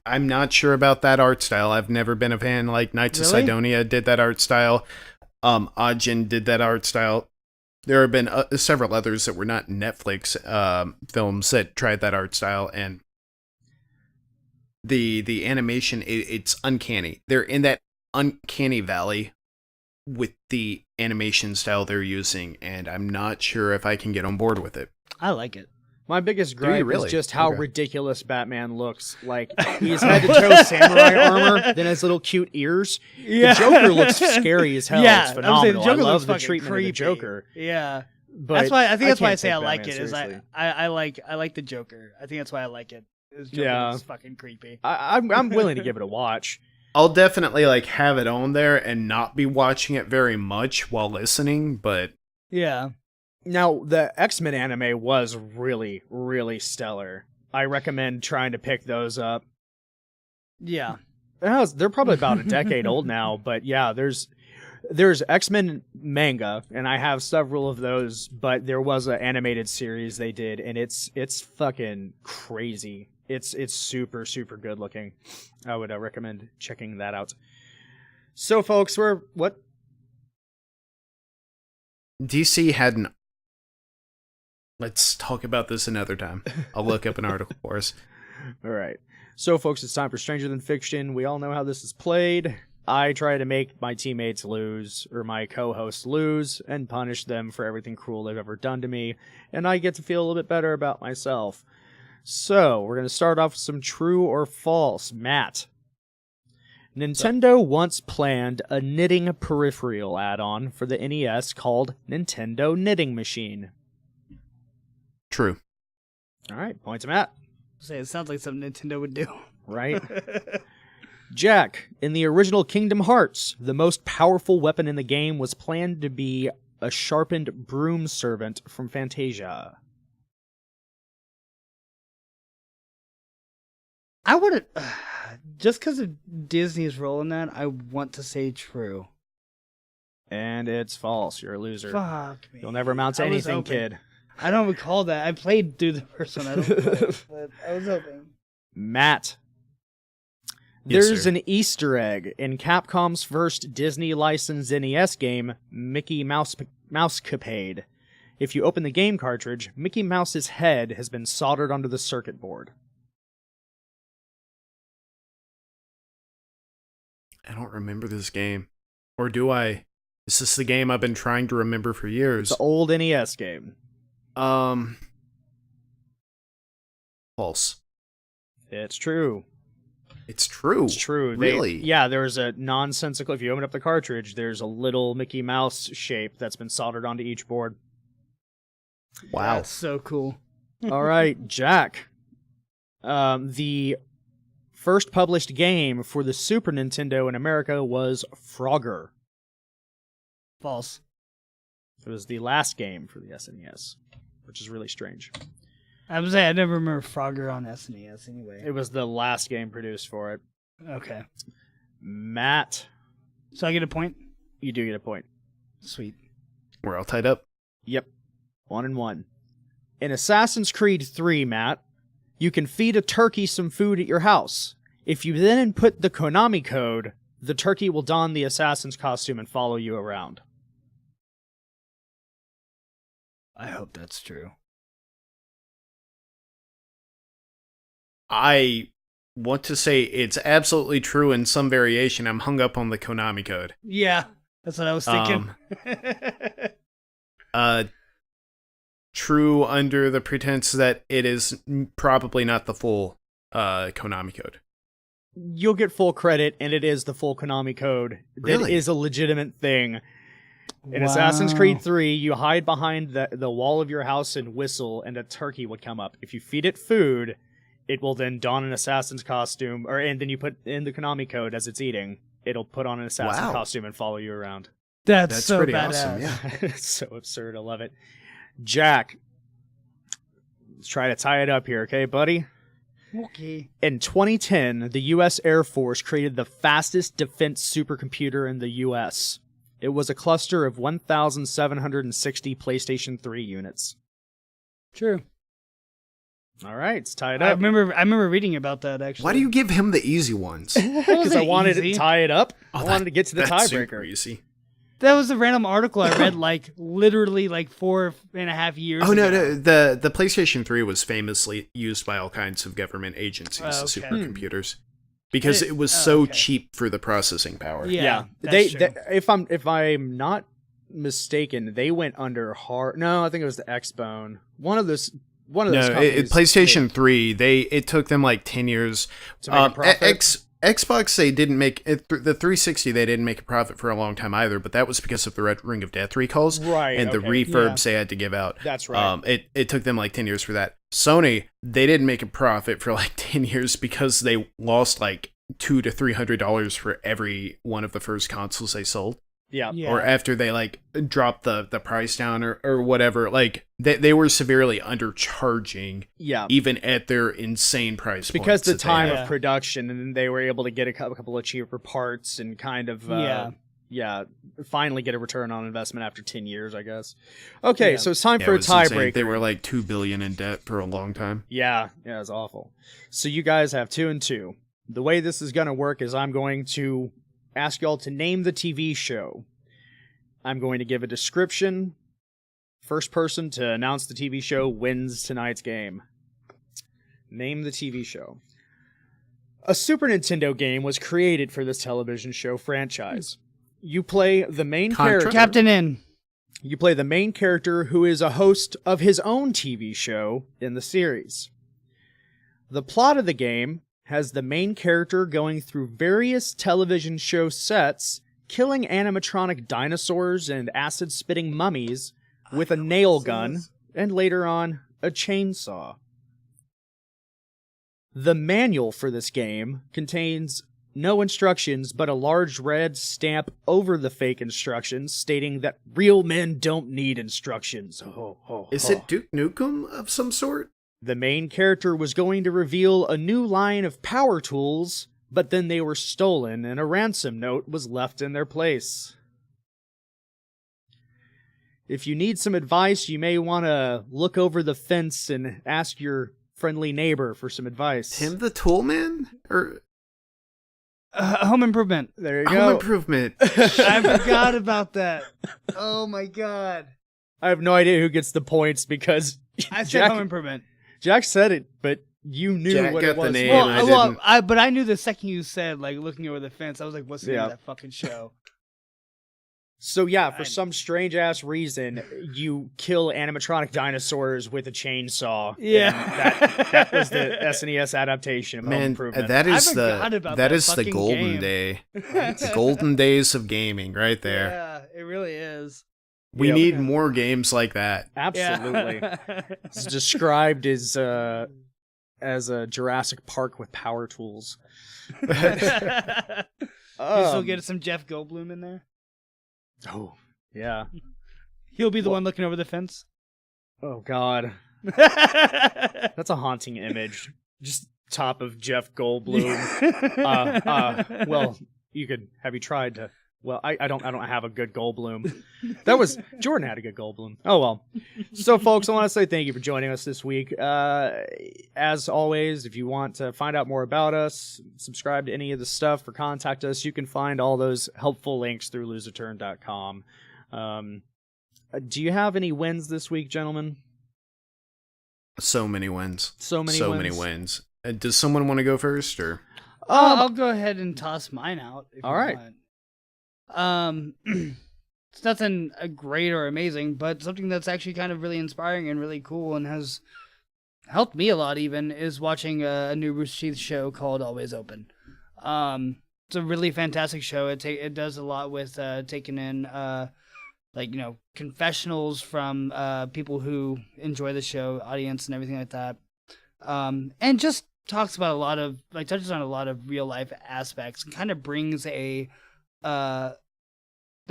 I'm not sure about that art style. I've never been a fan. Like Knights of Really? Sidonia did that art style. Ajin did that art style. There have been several others that were not Netflix films that tried that art style, and the animation it's uncanny. They're in that uncanny valley with the animation style they're using, and I'm not sure if I can get on board with it. I like it. My biggest Do you gripe really? is just how Okay. ridiculous Batman looks. Like, he's head to toe samurai armor, then his little cute ears. Yeah. The Joker looks scary as hell. Yeah, It's I was saying, phenomenal. the Joker I love looks the fucking treatment creepy. of the Joker. Yeah. But That's why I think that's why I can't say I take like Batman it. Is seriously. I like the Joker. I think that's why I like it. Is Joker Yeah. is fucking creepy. I'm willing to give it a watch. I'll definitely like have it on there and not be watching it very much while listening, but Yeah. Now, the X-Men anime was really, really stellar. I recommend trying to pick those up. Yeah. They're probably about a decade old now, but yeah, there's X-Men manga, and I have several of those, but there was an animated series they did, and it's fucking crazy. It's super, super good looking. I would recommend checking that out. So, folks, DC had an... Let's talk about this another time. I'll look up an article for us. All right. So, folks, it's time for Stranger Than Fiction. We all know how this is played. I try to make my teammates lose, or my co-hosts lose, and punish them for everything cruel they've ever done to me, and I get to feel a little bit better about myself. So, we're going to start off with some true or false. Matt. Nintendo once planned a knitting peripheral add-on for the NES called Nintendo Knitting Machine. True. All right, points to Matt. Say it sounds like something Nintendo would do. Right? Jack, in the original Kingdom Hearts, the most powerful weapon in the game was planned to be a sharpened broom servant from Fantasia. I would just because of Disney's role in that, I want to say true. And it's false. You're a loser. Fuck me. You'll never amount to I was anything, hoping. kid. I don't recall that. I played through the first one. I don't recall, but I was hoping. Matt. Yes, There's sir. an Easter egg in Capcom's first Disney licensed NES game, Mickey Mousecapade. If you open the game cartridge, Mickey Mouse's head has been soldered onto the circuit board. I don't remember this game. Or do I? This is the game I've been trying to remember for years. It's the old NES game. False. It's true. It's true. It's true. Really? Yeah, there's a nonsensical... If you open up the cartridge, there's a little Mickey Mouse shape that's been soldered onto each board. Wow. That's so cool. All right, Jack. The first published game for the Super Nintendo in America was Frogger. False. It was the last game for the SNES, which is really strange. I was saying I never remember Frogger on SNES anyway. It was the last game produced for it. Okay. Matt, So I get a point? you do get a point. Sweet. We're all tied up. Yep. 1-1. In Assassin's Creed 3, Matt, you can feed a turkey some food at your house. If you then input the Konami code, the turkey will don the assassin's costume and follow you around. I hope that's true. I want to say it's absolutely true in some variation. I'm hung up on the Konami code. Yeah. That's what I was thinking. True under the pretense that it is probably not the full Konami code. You'll get full credit, and it is the full Konami code. Really? It is a legitimate thing. In Wow. Assassin's Creed 3, you hide behind the wall of your house and whistle, and a turkey would come up. If you feed it food, it will then don an assassin's costume, and then you put in the Konami code as it's eating. It'll put on an assassin Wow. costume and follow you around. That's so pretty badass. awesome, yeah. It's so absurd. I love it. Jack, let's try to tie it up here, okay, buddy? Okay. In 2010, the U.S. Air Force created the fastest defense supercomputer in the U.S. It was a cluster of 1,760 PlayStation 3 units. True. All right, let's tie it I up. remember reading about that actually. Why do you give him the easy ones? Because I wanted easy. to tie it up. I Oh, wanted to get to the that's super tiebreaker. easy. That was a random article I read literally 4.5 years Oh, no, ago. the PlayStation 3 was famously used by all kinds of government agencies as Okay. supercomputers. Because it was so cheap for the processing power. Yeah, They, that's true. if I'm not mistaken, they went under hard. No, I think it was the Xbone. One of those. One of those. companies, PlayStation 3, it took them like 10 years to make a profit. Xbox, they didn't make it. The 360, they didn't make a profit for a long time either, but that was because of the Red Ring of Death recalls, Right, and the okay. refurbs they had to give out. That's right. It took them like 10 years for that. Sony, they didn't make a profit for like 10 years because they lost like $200 to $300 for every one of the first consoles they sold. Yeah. Yeah. Or after they like dropped the price down or whatever, like they were severely undercharging Yeah. even at their insane price Because points the that they time had. of production, and then they were able to get a couple of cheaper parts and kind of finally get a return on investment after 10 years, I guess. Okay, Yeah. so it's time Yeah, for it a was insane. tiebreaker. They were like $2 billion in debt for a long time. Yeah, it was awful. So you guys have 2 and 2. The way this is going to work is I'm going to ask y'all to name the TV show. I'm going to give a description. First person to announce the TV show wins tonight's game. Name the TV show. A Super Nintendo game was created for this television show franchise. You play the main Contra? character. Captain N. You play the main character who is a host of his own TV show in the series. The plot of the game has the main character going through various television show sets, killing animatronic dinosaurs and acid-spitting mummies with a nail gun, and later on, a chainsaw. The manual for this game contains no instructions but a large red stamp over the fake instructions stating that real men don't need instructions. Is it Duke Nukem of some sort? The main character was going to reveal a new line of power tools, but then they were stolen and a ransom note was left in their place. If you need some advice, you may want to look over the fence and ask your friendly neighbor for some advice. Tim the Toolman? Or Home Improvement. There you Home go. Improvement? I forgot about that. Oh my god. I have no idea who gets the points because I said Home Improvement. Jack said it, but you knew Jack what got it the was. name. Well, I didn't. but I knew the second you said, like, looking over the fence, I was like, what's the name of that fucking show? So yeah, for some strange ass reason, you kill animatronic dinosaurs with a chainsaw. Yeah. And that was the SNES adaptation of Home Man, Improvement. that I is forgot the about that that is the fucking golden game. day. The golden days of gaming right there. Yeah, it really is. We Yep. need more games like that. Absolutely. Yeah. It's described as a Jurassic Park with power tools. You still get some Jeff Goldblum in there? Oh, yeah. He'll be the one looking over the fence. Oh, God. That's a haunting image. Just top of Jeff Goldblum. Well, have you tried to... Well, I don't have a good Goldblum. Jordan had a good Goldblum. Oh, well. So, folks, I want to say thank you for joining us this week. As always, if you want to find out more about us, subscribe to any of the stuff, or contact us, you can find all those helpful links through loserturn.com. Do you have any wins this week, gentlemen? So many wins. So many wins. Does someone want to go first, or? I'll go ahead and toss mine out. If All you right. want. It's nothing great or amazing, but something that's actually kind of really inspiring and really cool and has helped me a lot even is watching a new Rooster Teeth show called Always Open. It's a really fantastic show. It does a lot with taking in confessionals from people who enjoy the show, audience and everything like that. And just talks about touches on a lot of real life aspects and kind of brings the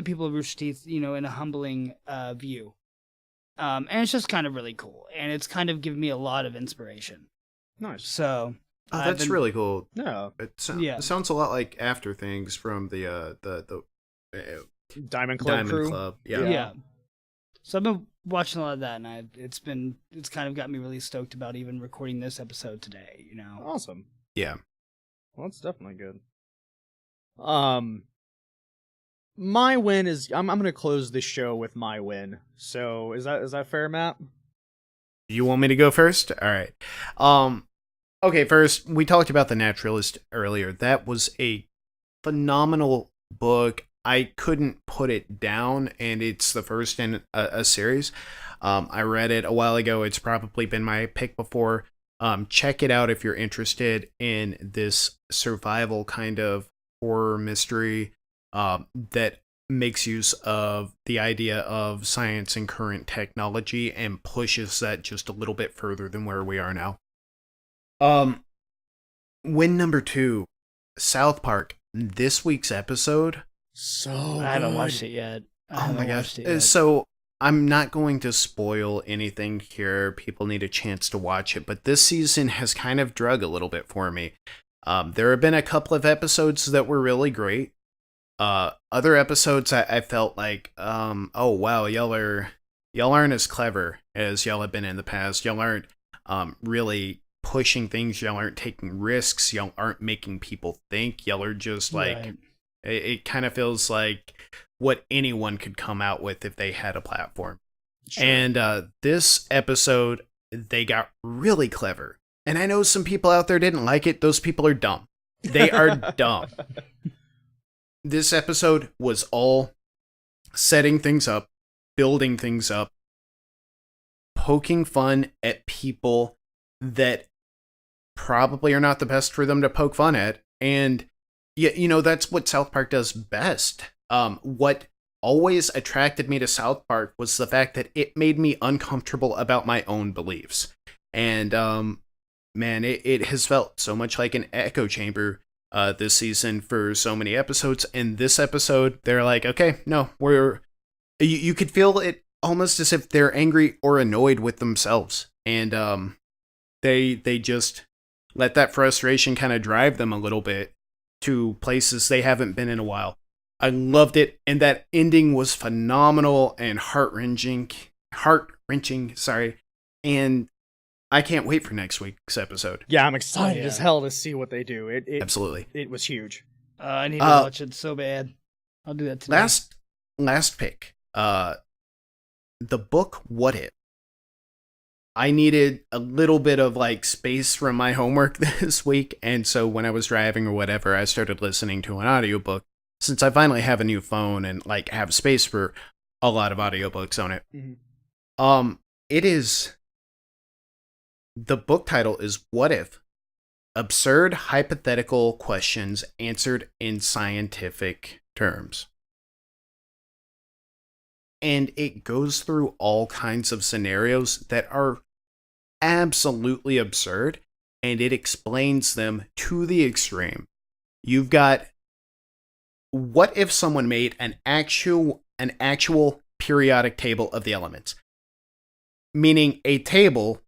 people of Rooster Teeth, in a humbling view. And it's just kind of really cool. And it's kind of given me a lot of inspiration. Nice. So that's really cool. Yeah. It sounds a lot like After Things from the Diamond Club crew. Club. Yeah. So I've been watching a lot of that, and it's kind of got me really stoked about even recording this episode today. Awesome. Yeah. Well, that's definitely good. My win is I'm gonna close the show with my win. So is that fair, Matt? You want me to go first? All right. Okay, first, we talked about The Naturalist earlier. That was a phenomenal book. I couldn't put it down, and it's the first in a series. I read it a while ago. It's probably been my pick before. Check it out if you're interested in this survival kind of horror mystery that makes use of the idea of science and current technology and pushes that just a little bit further than where we are now. Win number 2, South Park. This week's episode. So I haven't watched it yet. Oh my gosh. So I'm not going to spoil anything here. People need a chance to watch it, but this season has kind of drug a little bit for me. There have been a couple of episodes that were really great. Other episodes I felt like, oh wow, y'all aren't as clever as y'all have been in the past. Y'all aren't really pushing things. Y'all aren't taking risks. Y'all aren't making people think. Y'all are just like, Right. it kind of feels like what anyone could come out with if they had a platform. Sure. And this episode, they got really clever. And I know some people out there didn't like it. Those people are dumb. They are dumb. This episode was all setting things up, building things up, poking fun at people that probably are not the best for them to poke fun at. And, that's what South Park does best. What always attracted me to South Park was the fact that it made me uncomfortable about my own beliefs. And, man, it has felt so much like an echo chamber this season for so many episodes. And this episode, they're like, okay, no, you could feel it almost as if they're angry or annoyed with themselves. And they just let that frustration kind of drive them a little bit to places they haven't been in a while. I loved it, and that ending was phenomenal and heart-wrenching, and I can't wait for next week's episode. Yeah, I'm excited as hell to see what they do. It Absolutely. It was huge. I need to watch it so bad. I'll do that today. Last pick. The book What If. I needed a little bit of space from my homework this week, and so when I was driving or whatever, I started listening to an audiobook. Since I finally have a new phone and have space for a lot of audiobooks on it. Mm-hmm. The book title is What If? Absurd Hypothetical Questions Answered in Scientific Terms. And it goes through all kinds of scenarios that are absolutely absurd, and it explains them to the extreme. You've got, what if someone made an actual periodic table of the elements? Meaning a table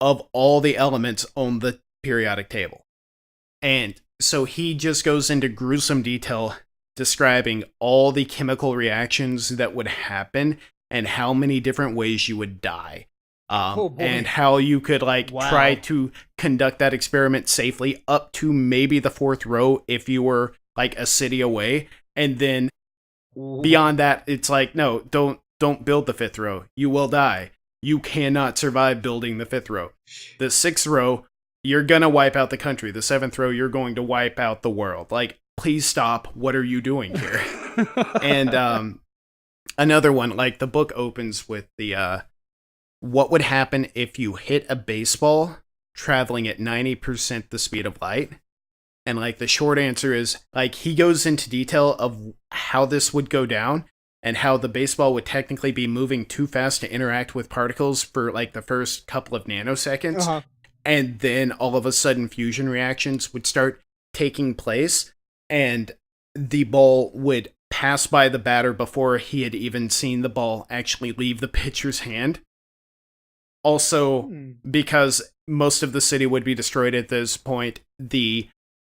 of all the elements on the periodic table. And so he just goes into gruesome detail describing all the chemical reactions that would happen and how many different ways you would die. And how you could try to conduct that experiment safely up to maybe the 4th row if you were a city away. And then beyond that, it's no, don't build the 5th row. You will die. You cannot survive building the 5th row. The 6th row, you're gonna wipe out the country. The 7th row, you're going to wipe out the world. please stop. What are you doing here? And another one, like the book opens with the what would happen if you hit a baseball traveling at 90% the speed of light? And like the short answer is, like, he goes into detail of how this would go down and how the baseball would technically be moving too fast to interact with particles for like the first couple of nanoseconds. Uh-huh. And then all of a sudden fusion reactions would start taking place and the ball would pass by the batter before he had even seen the ball actually leave the pitcher's hand. Also, because most of the city would be destroyed at this point, the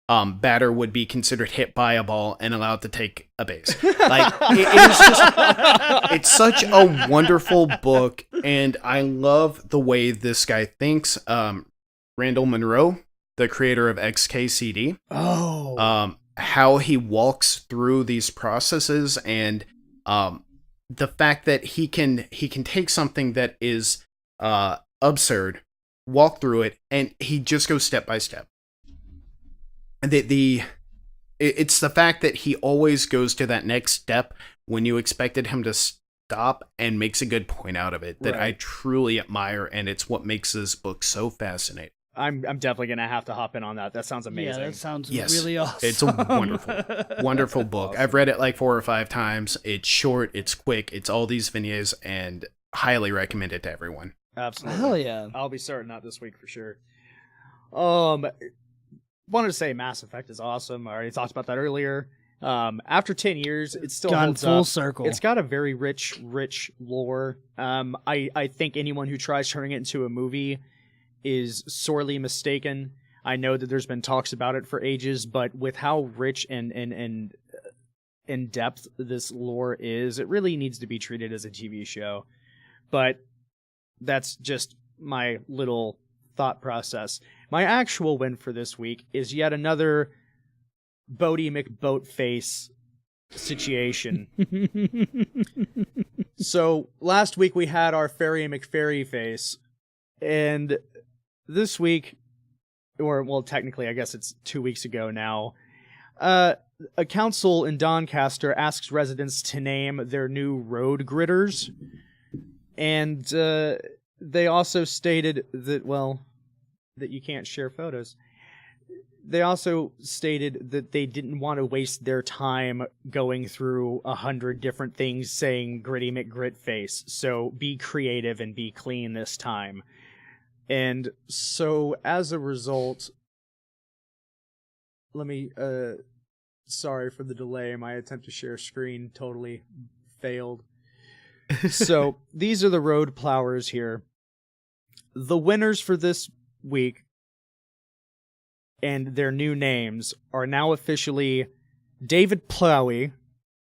batter would be considered hit by a ball and allowed to take a base. Like, it is just, it's such a wonderful book, and I love the way this guy thinks. Randall Munroe, the creator of XKCD. Oh. How he walks through these processes, and the fact that he can take something that is absurd, walk through it, and he just goes step by step. And it's the fact that he always goes to that next step when you expected him to stop and makes a good point out of it that I truly admire, and it's what makes this book so fascinating. I'm definitely gonna have to hop in on that. That sounds amazing. Yeah, that sounds really awesome. It's a wonderful book. Awesome. I've read it like 4 or 5 times. It's short, it's quick, it's all these vignettes, and highly recommend it to everyone. Absolutely. Hell yeah. I'll be starting that this week for sure. Wanted to say Mass Effect is awesome. I already talked about that earlier. After 10 years, it's still Gone holds full up. circle. It's got a very rich lore. I think anyone who tries turning it into a movie is sorely mistaken. I know that there's been talks about it for ages, but with how rich and in depth this lore is, it really needs to be treated as a TV show. But that's just my little thought process. My actual win for this week is yet another Bodie McBoatface situation. So last week we had our Fairy McFairyface, and this week, or well, technically I guess it's 2 weeks ago now, a council in Doncaster asks residents to name their new road gritters, and they also stated that, well, that you can't share photos. They also stated that they didn't want to waste their time going through 100 different things saying Gritty McGritface, so be creative and be clean this time. And so as a result, let me, sorry for the delay, my attempt to share screen totally failed. So these are the road plowers here. The winners for this week and their new names are now officially David Plowy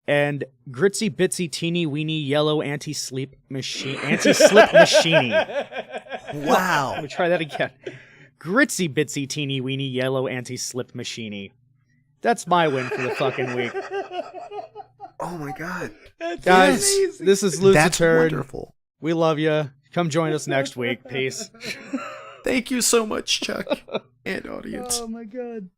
and Gritsy Bitsy Teeny Weeny Yellow Anti-Slip Machiney. Wow. Let me try that again. Gritsy Bitsy Teeny Weeny Yellow Anti-Slip Machiney. That's my win for the fucking week. Oh my god. Guys, this is Losey That's Turn. wonderful. We love you. Come join us next week. Peace. Thank you so much, Chuck and audience. Oh my god.